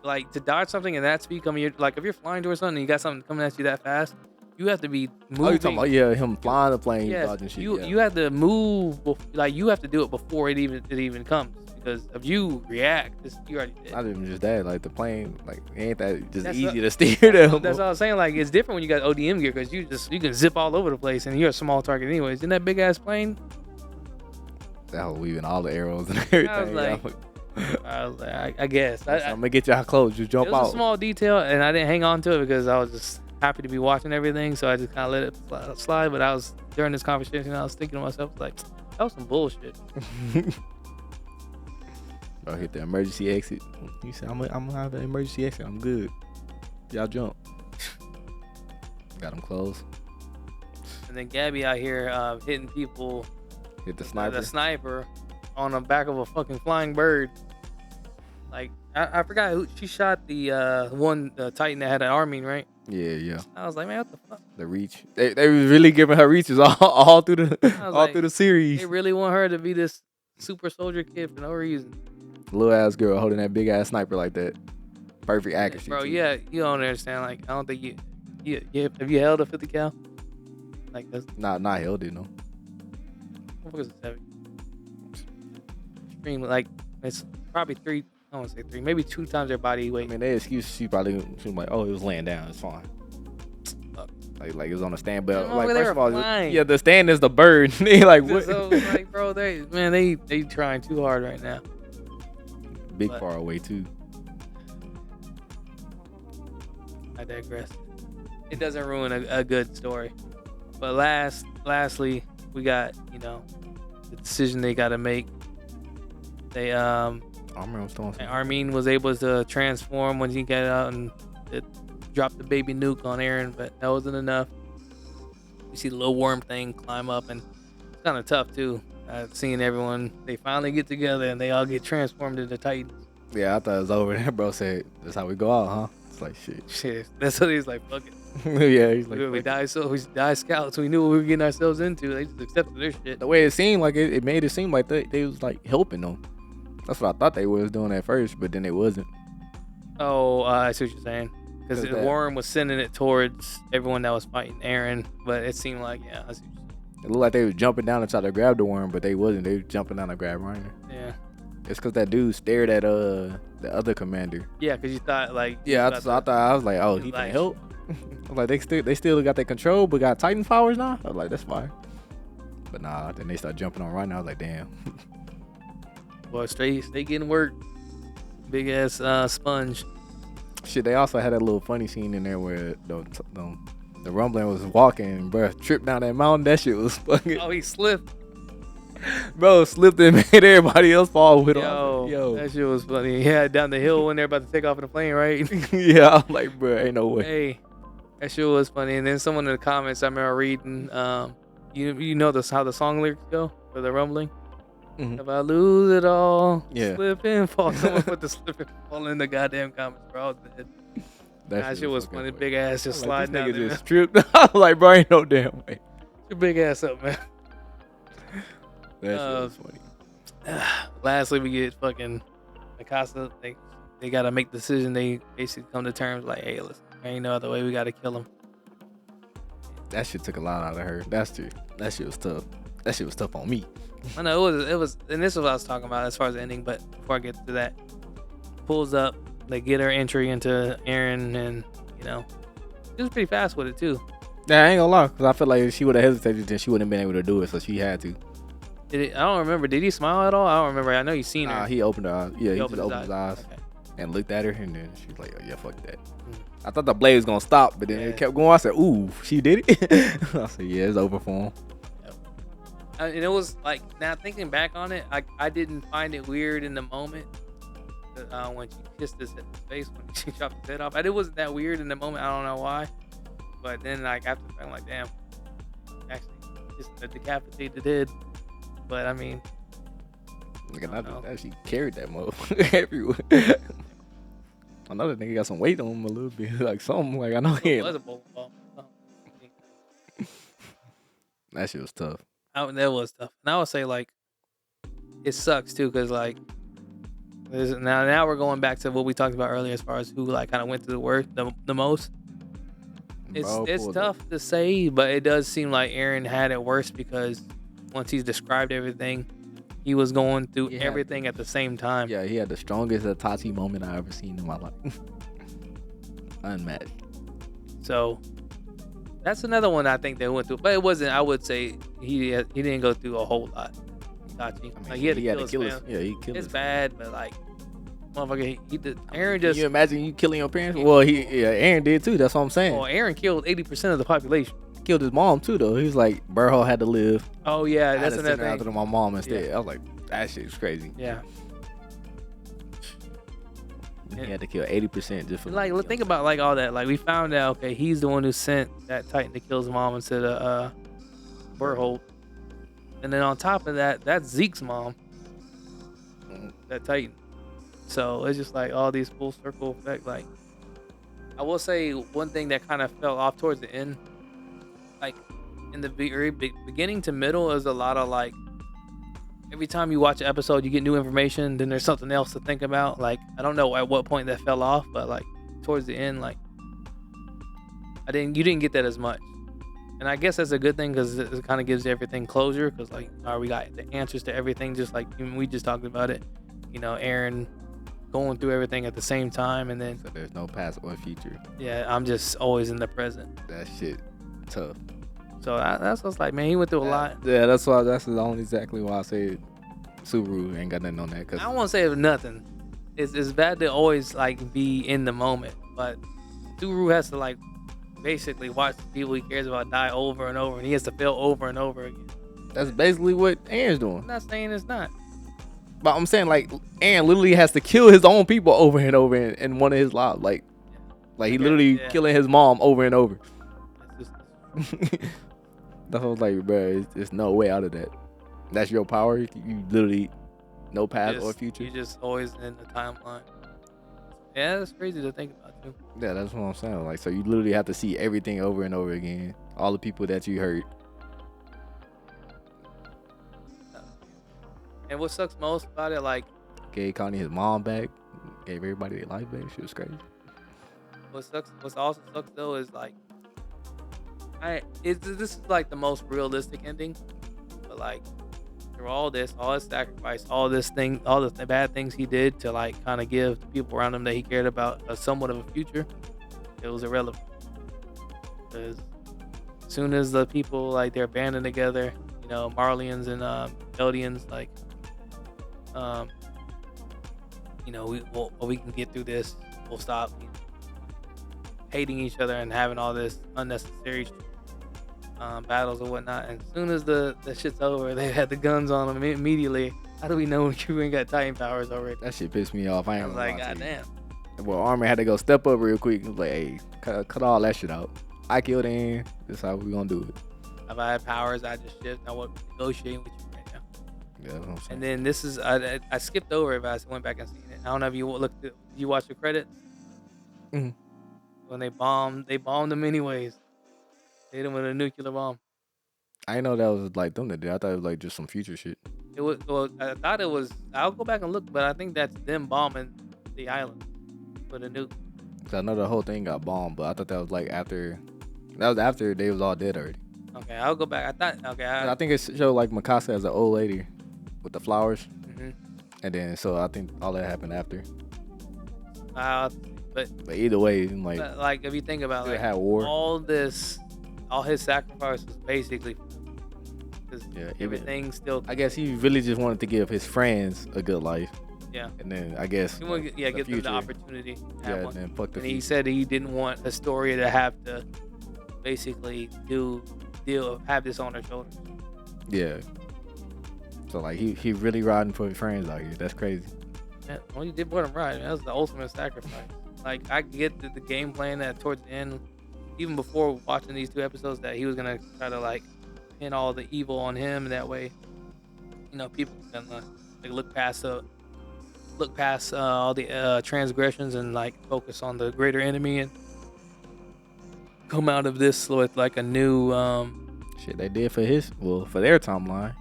Like to dodge something in that speed, like if you're flying towards something and you got something coming at you that fast, you have to be moving. Oh, you talking about him flying the plane, dodging shit. You have to move. Like you have to do it before it even comes. Because if you react, you already did. Not even just that, like the plane, like ain't that just easy to steer them. That's what I was saying. Like it's different when you got ODM gear because you can zip all over the place and you're a small target anyways. In that big ass plane, that was weaving all the arrows and everything. I was like, I guess. I'm gonna get y'all close. Just jump out. It was a small detail, and I didn't hang on to it because I was just happy to be watching everything. So I just kind of let it slide. But during this conversation, I was thinking to myself, like, that was some bullshit. Bro, hit the emergency exit. He said, I'm gonna have the emergency exit. I'm good. Y'all jump. Got him close. And then Gabby out here hitting people. Hit the sniper. The sniper on the back of a fucking flying bird. Like, I forgot who she shot the Titan that had an Armin, right? Yeah. I was like, man, what the fuck? The reach. They was really giving her reaches all through the series. They really want her to be this super soldier kid for no reason. Little ass girl holding that big ass sniper like that. Perfect accuracy. Bro, yeah, you don't understand. Like, I don't think you have you held a 50 cal? Like this? Not held it, no. What was it, 7? Extreme, like, it's probably 3, I don't want to say 3, maybe 2 times their body weight. I mean, they excuse she probably like, oh, it was laying down, it's fine. Like it was on a stand, but like first of all, the stand is the bird. They like what? So like, bro, they trying too hard right now. Big far away too. I digress. It doesn't ruin a good story. But lastly, we got the decision they got to make. They Armin was able to transform when he got out and it dropped the baby nuke on Eren, but that wasn't enough. You see the little worm thing climb up, and it's kind of tough too. Seeing everyone, they finally get together and they all get transformed into Titans. Yeah, I thought it was over. That bro said, "That's how we go out, huh?" It's like shit. That's what he's like. Fuck it. Yeah, he's like, we died scouts. We knew what we were getting ourselves into. They just accepted their shit. The way it seemed like it made it seem like they was like helping them. That's what I thought they was doing at first, but then it wasn't. Oh, I see what you're saying. Because the worm was sending it towards everyone that was fighting Eren, but it seemed like, yeah, I see what you're saying. It looked like they were jumping down to try to grab the worm, but they wasn't. They were jumping down to grab Reiner. Yeah. It's because that dude stared at the other commander. Yeah, because you thought like. Yeah, I thought I was like, oh, he can help. I was like, they still got that control, but got Titan powers now. I was like, that's fine. But nah, then they start jumping on Reiner. I was like, damn. Boy, straight getting work. Big ass sponge. Shit, they also had that little funny scene in there where the rumbling was walking and bro tripped down that mountain. That shit was fucking. Oh, he slipped. Bro slipped and made everybody else fall with him. Yo, that shit was funny. Yeah, down the hill when they're about to take off in the plane, right? Yeah, I'm like, bro, ain't no way. Hey, that shit was funny. And then someone in the comments I remember reading, you know how the song lyrics go for the rumbling. Mm-hmm. If I lose it all, slip and fall. Someone put the slip and fall in the goddamn comments, bro. I was dead. That shit was funny. Big ass just sliding down there. Just tripped. I was like, bro, ain't no damn way. Your big ass up, man. That shit was funny. Lastly, we get fucking Mikasa. They gotta make the decision. They basically come to terms like, hey, listen, there ain't no other way. We gotta kill him. That shit took a lot out of her. That shit was tough. That shit was tough on me. I know it was, and this is what I was talking about as far as the ending. But before I get to that, pulls up. They get her entry into Eren, and she was pretty fast with it too. Yeah, I ain't gonna lie, because I feel like if she would have hesitated, then she wouldn't have been able to do it, so she had to. I don't remember. Did he smile at all? I don't remember. I know you seen her. He opened her eyes. Yeah, he just opened his eyes and looked at her, and then she was like, oh, yeah, fuck that. I thought the blade was gonna stop, but then it kept going. I said, ooh, she did it. I said, yeah, it's over for him. And it was like, now thinking back on it, I didn't find it weird in the moment when she kissed his face when she chopped his head off. It wasn't that weird in the moment. I don't know why. But then like after I'm like, damn, actually just a decapitated head. But I mean, look at that, she carried that motherfucker everywhere. I know that nigga got some weight on him a little bit, like something. Like I know he It ain't. was a bowl ball. That shit was tough. That was tough. And I would say like it sucks too, because like now we're going back to what we talked about earlier as far as who like kind of went through the work the most. It's tough to say, but it does seem like Eren had it worse because once he's described everything, he was going through everything at the same time. Yeah, he had the strongest Itachi moment I ever seen in my life. Unmatched. So that's another one I think they went through, but it wasn't. I would say he didn't go through a whole lot. Itachi, I mean, like he had to kill his his. family. Yeah, he killed. It's his bad, but like motherfucker, he did. Eren Can just. you imagine you killing your parents? Well, Eren did too. That's what I'm saying. Oh, Eren killed 80% of the population. Killed his mom too, though. He was like, Burho had to live. Oh yeah, I that's had to another send her thing. after my mom instead. Yeah. I was like, that shit's crazy. Yeah. He had to kill 80% just for Like, think about like all that. Like, we found out, okay, he's the one who sent that Titan to kill his mom instead of Berthold. And then on top of that, that's Zeke's mom, that Titan. So it's just like all these full circle effect. Like, I will say one thing that kind of fell off towards the end, like in the very beginning to middle, is a lot of like every time you watch an episode, you get new information. Then there's something else to think about. Like, I don't know at what point that fell off, but like towards the end, like you didn't get that as much. And I guess that's a good thing because it kind of gives everything closure. Because like, all right, we got the answers to everything, just like we just talked about it. You know, Eren going through everything at the same time, and then So there's no past or future. yeah, I'm just always in the present. That shit tough. So that's what's like, man, he went through a lot. Yeah, that's why. That's the only exactly why I said Subaru ain't got nothing on that. Cause I don't want to say nothing. It's bad to always like be in the moment, but Subaru has to like basically watch the people he cares about die over and over, and he has to fail over and over again. that's basically what Eren's doing. I'm not saying it's not. But I'm saying like Eren literally has to kill his own people over and over in one of his lives. Like he literally killing his mom over and over. It's just, That's what I was like, bro. There's no way out of that. That's your power. You literally no past or future. you're just always in the timeline. Yeah, that's crazy to think about too. Yeah, that's what I'm saying. Like, so you literally have to see everything over and over again. All the people that you hurt. And what sucks most about it, like, Gave Connie his mom back. Gave everybody their life back. Shit was crazy. what also sucks though is like, this is like the most realistic ending, but like through all his sacrifice, all the bad things he did to like kind of give the people around him that he cared about a somewhat of a future, it was irrelevant. Because as soon as the people like they're banding together, you know, Marlians and Eldians, like, you know, we can get through this. We'll stop hating each other and having all this unnecessary battles or whatnot. And as soon as the shit's over, they had the guns on them immediately. How do we know you ain't got Titan powers already? That shit pissed me off. I I ain't was gonna like, lie to you. goddamn. Well, Armin had to go step up real quick. He was like, hey, cut all that shit out. I killed him. This is how we gonna do it. If I had powers, I just shift. I wasn't negotiating with you right now. Yeah, that's what I'm saying. And then this is I skipped over it, but I went back and seen it. I don't know if you looked. Did you watch the credits? Mhm. When they bombed them anyways. They hit them with a nuclear bomb. I didn't know that was like them that did. I thought it was like just some future shit. It was. Well, I thought it was. I'll go back and look, but I think that's them bombing the island with a nuke. 'Cause I know the whole thing got bombed, but I thought that was like after. That was after they was all dead already. Okay, I'll go back. I thought. Okay, I think it showed like Mikasa as an old lady with the flowers, mhm. and then so I think all that happened after. But Either way, like like if you think about they like had war. all his sacrifice was basically because Yeah, everything still. I guess he really just wanted to give his friends a good life. Yeah. And then I guess He wanted, the give them future. the opportunity to have Yeah, one. and then fuck the And he future. said he didn't want Astoria to have to basically have this on her shoulders. Yeah. So like he really riding for his friends out here. That's crazy. Yeah, well, you did put him right. That was the ultimate sacrifice. Like, I get the game plan that towards the end, even before watching these 2 episodes, that he was gonna try to like pin all the evil on him, and that way, you know, people can like look past look past all the transgressions and like focus on the greater enemy and come out of this with like a new Shit, they did for their timeline.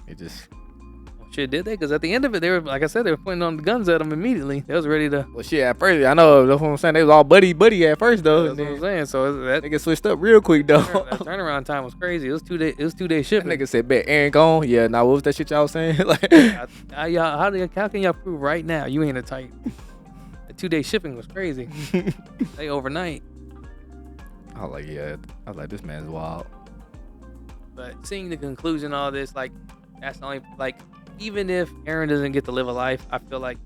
It just shit, did they? Because at the end of it, they were, like I said, they were pointing on the guns at him immediately. They was ready to. well, shit. At first, I know that's what I'm saying. They was all buddy at first though. That's what I'm saying. So that nigga switched up real quick though. that turnaround time was crazy. It was 2 day. It was 2 day shipping. That nigga said, "Bet Aaron gone." Yeah. Now what was that shit y'all was saying? Like, how can y'all prove right now you ain't a tight? The 2 day shipping was crazy. They overnight. I was like, yeah. I was like, this man's wild. But seeing the conclusion of all this, like, that's the only, like, even if Aaron doesn't get to live a life, I feel like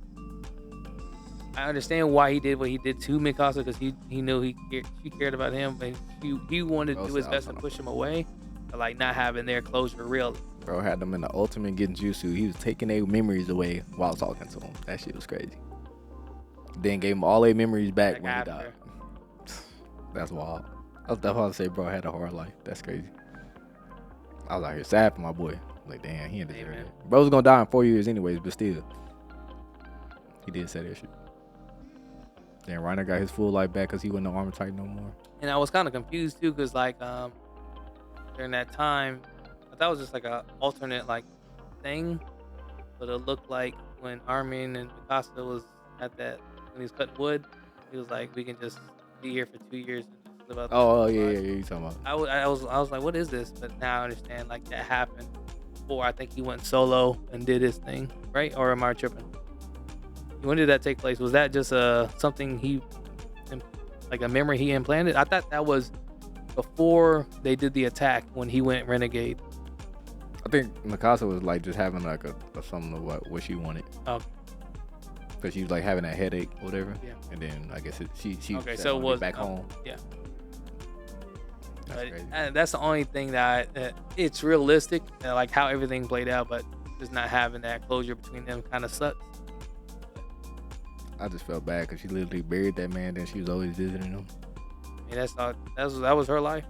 I understand why he did what he did to Mikasa, because he knew she cared about him, and he wanted to do his best to push him away, but like not having their closure real. Bro had them in the ultimate Genjutsu. He was taking their memories away while talking to them. That shit was crazy. Then gave him all their memories back when he died. That's wild. That's why I say bro had a hard life. That's crazy. I was out here sad for my boy. Like, damn, he didn't deserve it. Bro was gonna die in 4 years anyways, but still. He did say that shit. Then Reiner got his full life back because he wasn't no Armor Titan no more. And I was kind of confused too, because like during that time, I thought it was just like a alternate like thing, but it looked like when Armin and Mikasa was at that, when he was cutting wood, he was like, we can just be here for 2 years and just live out. Oh yeah, you talking about? I was like, what is this? But now I understand, like, that happened before. I think he went solo and did his thing, right? Or am I tripping? When did that take place? Was that just something like a memory he implanted? I thought that was before they did the attack when he went renegade. I think Mikasa was like just having like a something of what she wanted. Oh. Because she was like having a headache or whatever. Yeah. And then I guess she okay, so it was back home. Yeah. That's crazy. That's the only thing that it's realistic, like how everything played out, but just not having that closure between them kind of sucks. I just felt bad because she literally buried that man, then she was always visiting him. I mean, that was her life.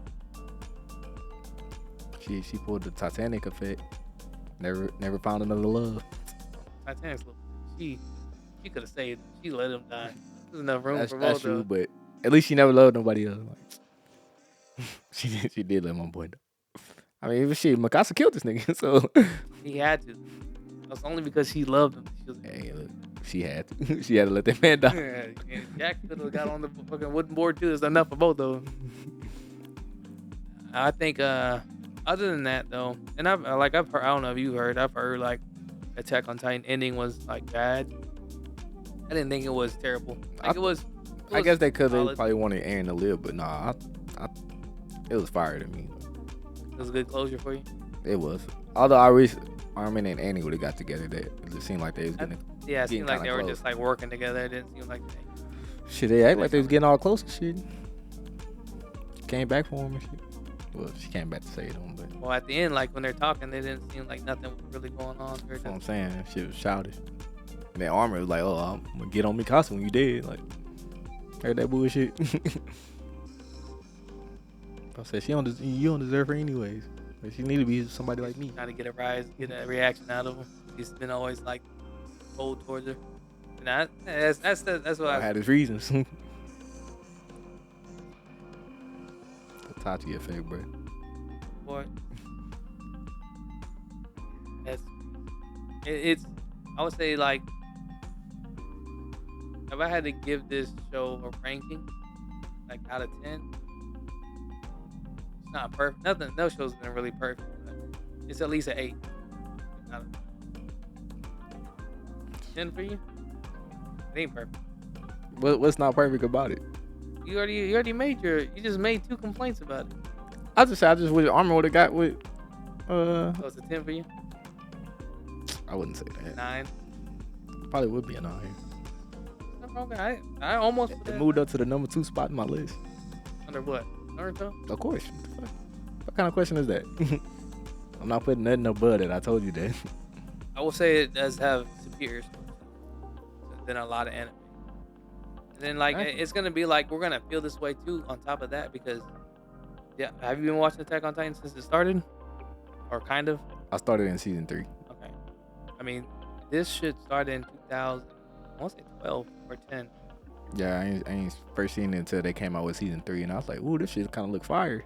She pulled the Titanic effect. Never found another love. Titanic's she could have saved him. She let him die. There's enough room for both. That's true, but at least she never loved nobody else. Like, she did let my boy die. I mean, Mikasa killed this nigga, so he had to. That's only because she loved him. She had to. She had to let that man die. Yeah, Jack could have got on the fucking wooden board too. There's enough for both of them. I think other than that though, and I've heard, I don't know if you heard, I've heard like Attack on Titan ending was like bad. I didn't think it was terrible. Like it was I guess they probably wanted Aaron to live, but nah, it was fire to me. It was a good closure for you. It was. Although I wish Armin and Annie would have got together, it seemed like they was gonna. Yeah, it seemed like they were just like working together. It didn't seem like shit. They act like they was getting all close and shit. Came back for him and shit. Well, she came back to save him, but. Well, at the end, like when they're talking, they didn't seem like nothing was really going on. That's what I'm saying. That shit was childish. And then Armin was like, "Oh, I'm gonna get on Mikasa when you dead." Like, heard that bullshit. I said you don't deserve her anyways. Like, she need to be somebody like me. Trying to get a reaction out of him. He's been always like cold towards her. And that's what I had his reasons. The Tati effect, bro. Boy, it's. I would say like, if I had to give this show a ranking, like out of 10, it's not perfect. No show's been really perfect. It's at least an 8. 10 for you? It ain't perfect. What's not perfect about it? You already made you just made 2 complaints about it. I just wish Armin would have got with. So it's a 10 for you? I wouldn't say that. 9. Probably would be a 9. Okay, I almost it moved up to the number 2 spot in my list. Under what? Naruto? Of course. What kind of question is that? I'm not putting nothing above it. I told you that. I will say it does have superior stories than a lot of anime. And then like it's gonna be like we're gonna feel this way too on top of that because have you been watching Attack on Titan since it started? Or kind of? I started in season 3. Okay. I mean, this shit started in 2000. I want to say 12 or 10. Yeah, I ain't first seen it until they came out with season 3, and I was like, ooh, this shit kind of look fire.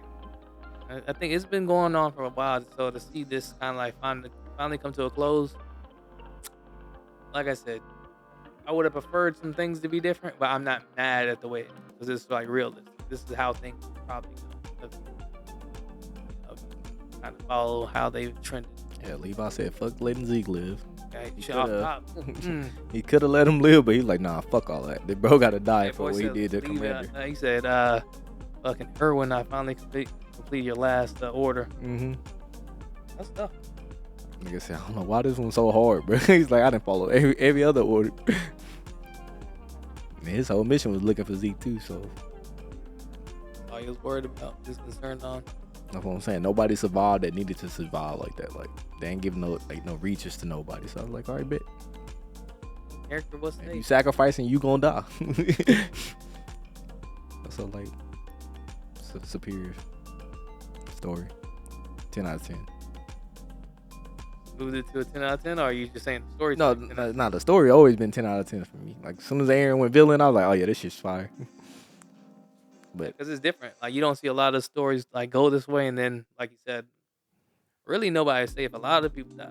I think it's been going on for a while, so to see this kind of like finally come to a close, like I said, I would have preferred some things to be different, but I'm not mad at the way because it's like realistic. This is how things probably go. Kind of follow how they've trended. Yeah, Levi said, fuck letting Zeke live. Okay, He shit off coulda- top. He could have let him live, but he's like, nah, fuck all that. The bro got to die That for boy what he said, did to "Leave Commander. it." He said, fucking Irwin, I finally complete your last order. Mm-hmm. That's tough. Nigga said, I don't know why this one's so hard, bro. He's like, I didn't follow every other order. And his whole mission was looking for Zeke too, so All he was worried about, just concerned on. that's what I'm saying. Nobody survived that needed to survive like that. Like they ain't giving no reaches to nobody. So I was like, all right, bet. Character was If you safe. sacrificing, you gonna die. So like, superior story. 10 out of 10. Moved it to a 10 out of 10, or are you just saying the story? No, the story always been 10 out of 10 for me. Like as soon as Aaron went villain, I was like, oh yeah, this shit's fire. But because it's different. Like you don't see a lot of stories like go this way, and then like you said, really nobody's safe. A lot of people die.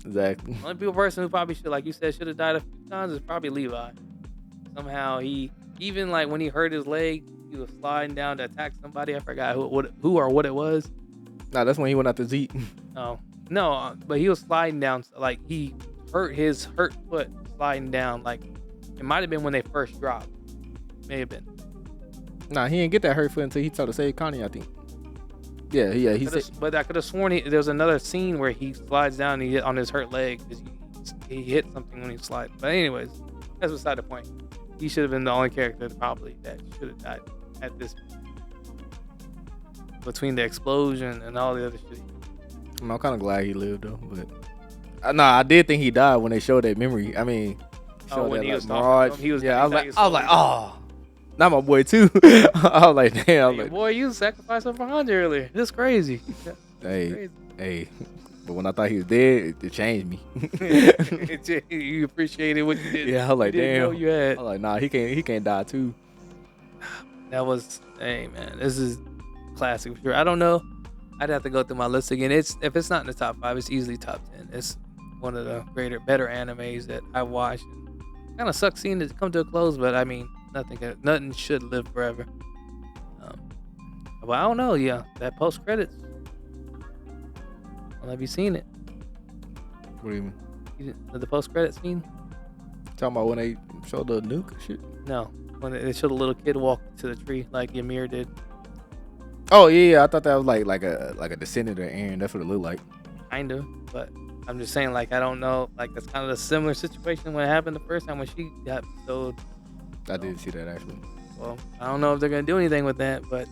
exactly. The only person who probably should, like you said, should have died a few times is probably Levi. Somehow he, even like when he hurt his leg, he was sliding down to attack somebody. I forgot who or what it was. Nah, that's when he went after Zeke. Oh no, but he was sliding down. Like he hurt his hurt foot sliding down. Like it might have been when they first dropped. May have been. Nah, he didn't get that hurt foot until he tried to save Connie, I think. Yeah. He said, But I could have sworn there was another scene where he slides down and he hit on his hurt leg because he hit something when he slid. But anyways, that's beside the point. He should have been the only character probably that should have died at this point. Between the explosion and all the other shit. I'm kind of glad he lived though, but I did think he died when they showed that memory. I mean, showed when that he like was talking Mirage. to him, he was- Yeah, he I was thought he was like, slowly oh, not my boy too. I was like, damn. I was Hey, like, boy, you sacrificed him for 100 earlier. That's crazy. hey, hey. But when I thought he was dead, it changed me. You appreciated what you did. Yeah, I was like, you didn't know damn. you I had. was like, nah, he can't die too. That was, hey man, this is classic for sure. I don't know. I'd have to go through my list again. If it's not in the top 5, it's easily top 10. It's one of the better animes that I watched. Kind of sucks seeing it come to a close, but I mean, nothing should live forever. But I don't know. Yeah, that post credits. Well, have you seen it? What do you mean? The post credit scene? Talking about when they showed the nuke and shit? No, when they showed a little kid walk to the tree like Ymir did. Oh yeah, I thought that was like a descendant of Aaron. That's what it looked like. Kind of, but I'm just saying, like, I don't know, like, that's kind of a similar situation when it happened the first time when she got sold. I did see that actually. Well, I don't know if they're gonna do anything with that, but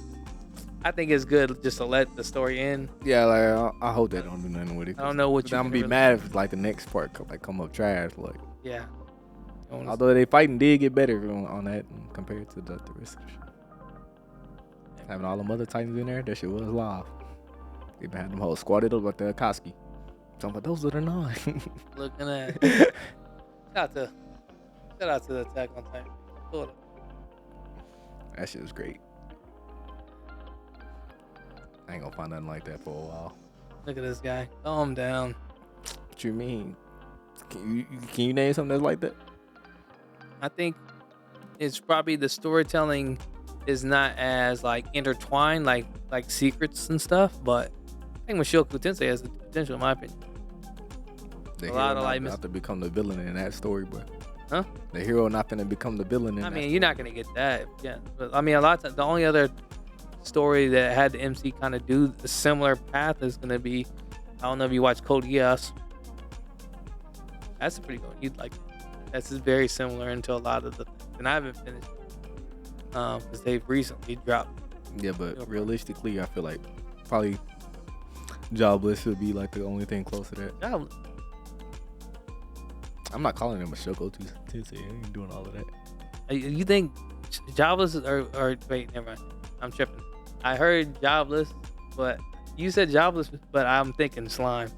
I think it's good just to let the story end. Yeah, like I hope they don't do nothing with it. I don't know what I'm you gonna can be really- mad if like the next part come up trash. Like Yeah. I wanna- although they fighting did get better on that compared to the rest of the shit. Having all the mother titans in there, that shit was live. They had them whole squatted up like the Akatsuki. Talking about those are the 9. Looking at shout out to the Attack on Titan. Sort of. That shit was great. I ain't gonna find nothing like that for a while. Look at this guy. Calm down. What you mean? Can you name something that's like that? I think it's probably the storytelling is not as like intertwined like secrets and stuff, but I think Mushoku Tensei has the potential in my opinion. The A hero lot of, not like, about to become the villain in that story, bro. Huh? The hero not gonna become the villain in I that mean, story. you're not gonna get that. Yeah, but I mean, a lot of times, the only other story that had the MC kind of do a similar path is gonna be, I don't know if you watch Code Geass. That's a pretty good one. You'd like. That's very similar into a lot of the things, and I haven't finished because they've recently dropped. Yeah, but realistically, I feel like probably Jobless would be like the only thing close to that. Yeah, I'm not calling him a Shoko Tensei. I ain't doing all of that. you think Jobless or wait, never mind. I'm tripping. I heard Jobless, but you said Jobless, but I'm thinking Slime.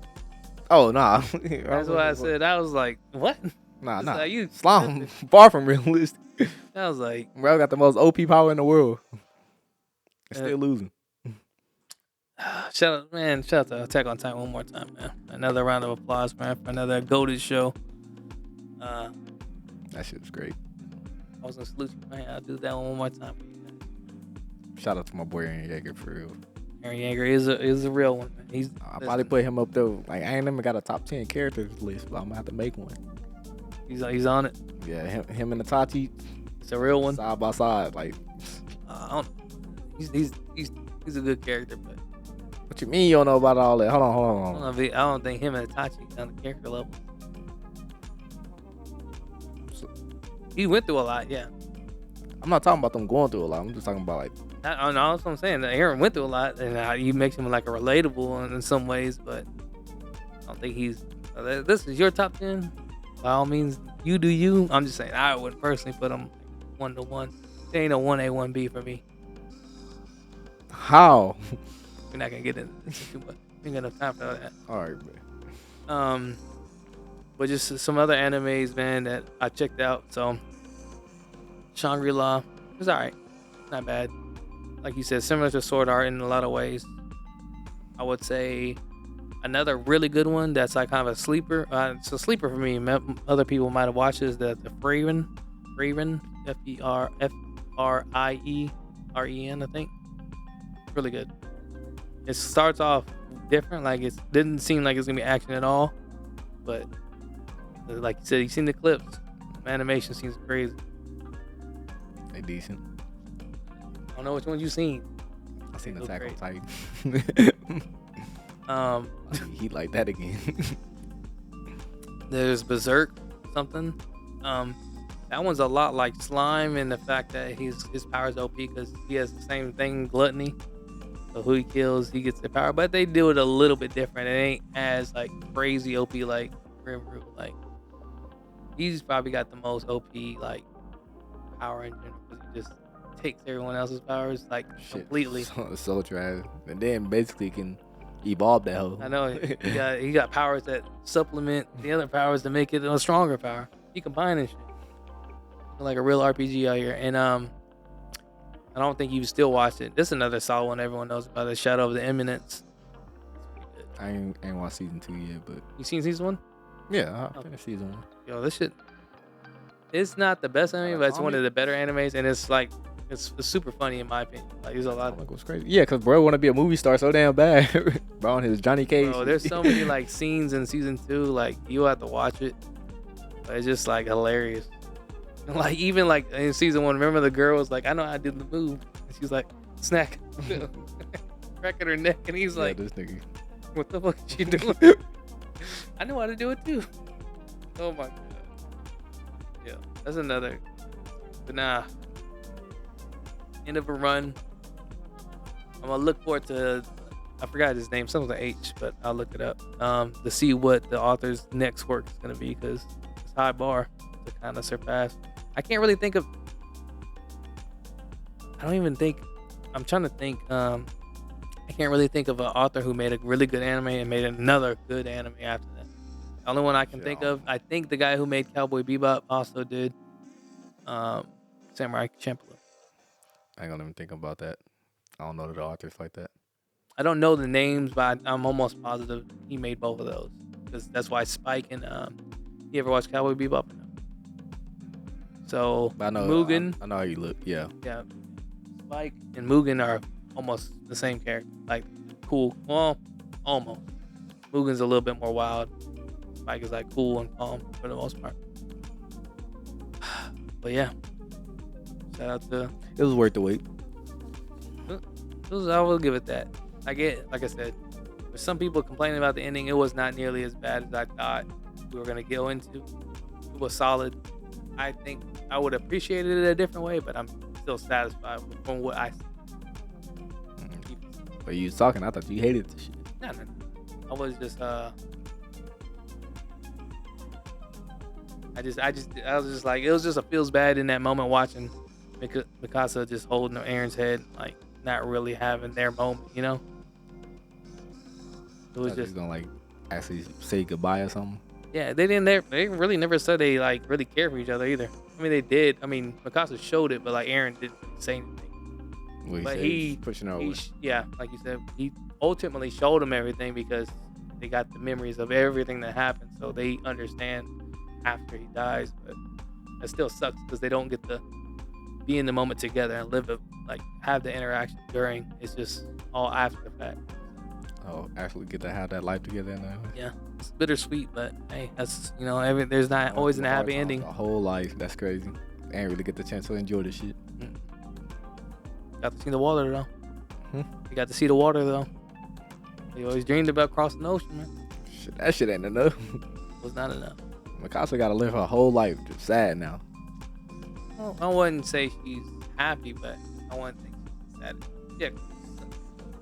Oh nah. That's what I said. I was like, what? Nah, It's nah. like, you Slime far from realistic. I was like, Bro got the most OP power in the world. It's Yeah. still losing. shout out to Attack on Titan one more time, man. Another round of applause, man, for another goated show. That shit was great. I was gonna salute you, man. I'll do that one more time. Shout out to my boy Eren Yeager for real. Eren Yeager is a real one, man. He's I'll probably put him up there. Like I ain't even got a top 10 characters list, but I'm gonna have to make one. he's on it. Yeah, him and Itachi It's a real one. side by side. Like, I don't, he's a good character, but what you mean you don't know about all that? Hold on. I don't think him and Itachi on the character level. He went through a lot, yeah. I'm not talking about them going through a lot. I'm just talking about like, I know that's what I'm saying. That Eren went through a lot, and he makes him like a relatable in some ways, but I don't think he's. This is your top 10. By all means, you do you. I'm just saying I would personally put him 1-to-1. There ain't no 1A 1B for me. how? We're not gonna get into this too much. We ain't got enough time for that. All right, man. But just some other animes, man, that I checked out. So Shangri-La was alright, not bad. Like you said, similar to Sword Art in a lot of ways. I would say another really good one that's like kind of a sleeper. It's a sleeper for me. Other people might have watched is the Frieren, F-E-R-I-E-R-E-N, I think. Really good. It starts off different, like it didn't seem like it's gonna be action at all, but like you said, you've seen the clips. Animation seems crazy. They decent. I don't know which ones you've seen. I seen They Attack on look Titan. He like that again. There's Berserk, something. That one's a lot like Slime in the fact that his power's OP because he has the same thing, gluttony. So who he kills, he gets the power, but they do it a little bit different. It ain't as like crazy OP like Rimuru. Like he's probably got the most OP like power in general because he just takes everyone else's powers like completely. So trash. And then basically can evolve that whole. I know he got powers that supplement the other powers to make it a stronger power. He combining shit like a real RPG out here. And I don't think you've still watched it. This is another solid one everyone knows about, the Shadow of the Eminence. I ain't watched season 2 yet, but You seen season 1? yeah, I finished season 1. Yo, this shit. It's not the best anime, but it's one of the better animes, and it's like it's super funny in my opinion. Like there's a lot. Like, what's crazy? Yeah, cause bro want to be a movie star so damn bad. Bro on his Johnny Cage. Bro, there's so many like scenes in season 2, like you have to watch it. But it's just like hilarious. Like even like in season 1, remember the girl was like, "I know how to do the move," and she's like, "Snack," cracking her neck, and he's like, this nigga. "What the fuck is she doing?" I know how to do it too. Oh my god. Yeah, that's another. But nah. End of a run. I'm gonna look forward to. I forgot his name, something with an H, but I'll look it up. To see what the author's next work is gonna be, because it's a high bar to kind of surpass. I can't really think of. I don't even think. I'm trying to think. I can't really think of an author who made a really good anime and made another good anime after that. The only one I can think of, I think the guy who made Cowboy Bebop also did Samurai Champloo. I ain't gonna even think about that. I don't know the authors like that. I don't know the names, but I'm almost positive he made both of those. Because that's why Spike and you ever watch Cowboy Bebop? So I know Mugen. I know how you look. Yeah. Yeah. Spike and Mugen are almost the same character. Like cool. Well, almost. Mugen's a little bit more wild. Spike is like cool and calm for the most part. But yeah. Shout out to. It was worth the wait. I will give it that. Like I said, for some people complaining about the ending, it was not nearly as bad as I thought we were gonna go into. It was solid. I think I would appreciate it a different way, but I'm still satisfied from what I see. But you was talking, I thought you hated the shit. No. I was just I was just like, it was just a feels bad in that moment watching Mikasa just holding Eren's head, like not really having their moment, you know? It was just gonna like actually say goodbye or something. Yeah, they didn't. They really never said they like really care for each other either. I mean, they did. I mean, Mikasa showed it, but like Eren didn't say anything. Well, But he's pushing her away. yeah, like you said, he ultimately showed them everything because they got the memories of everything that happened, so they understand after he dies. But it still sucks because they don't get to be in the moment together and live it, like have the interaction during. It's just all after the fact. Oh, actually get to have that life together now. Yeah, it's bittersweet, but hey, that's there's not always a happy ending. A whole life, that's crazy. I ain't really get the chance to enjoy this shit. Got to see the water though. Hmm? You got to see the water though. You always dreamed about crossing the ocean, man. Shit, that shit ain't enough. Was not enough. Mikasa gotta live her whole life just sad now. Well, I wouldn't say she's happy, but I wouldn't think she's sad. Yeah,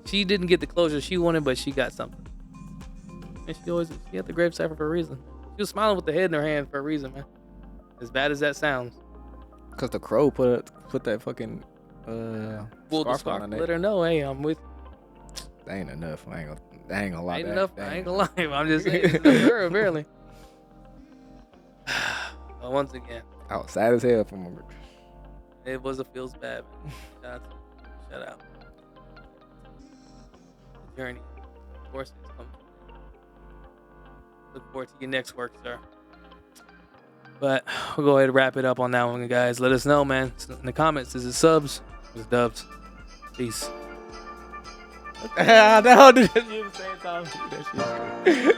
she didn't get the closure she wanted, but she got something. And she had the gravesite for a reason. She was smiling with the head in her hand for a reason, man. As bad as that sounds. Cause the crow put that fucking Scarf on let her know, hey, I'm with. That ain't enough. I ain't gonna lie. Ain't enough. I ain't gonna lie. I'm just saying, it's enough for her, apparently. But once again, I was sad as hell from her. it was a feels bad, man. Shout out. The journey. Of course, it's coming. Look forward to your next work, sir. But we'll go ahead and wrap it up on that one, guys. Let us know, man. In the comments, is it subs? Is it dubs? Peace. That whole did you at the same time. That shit.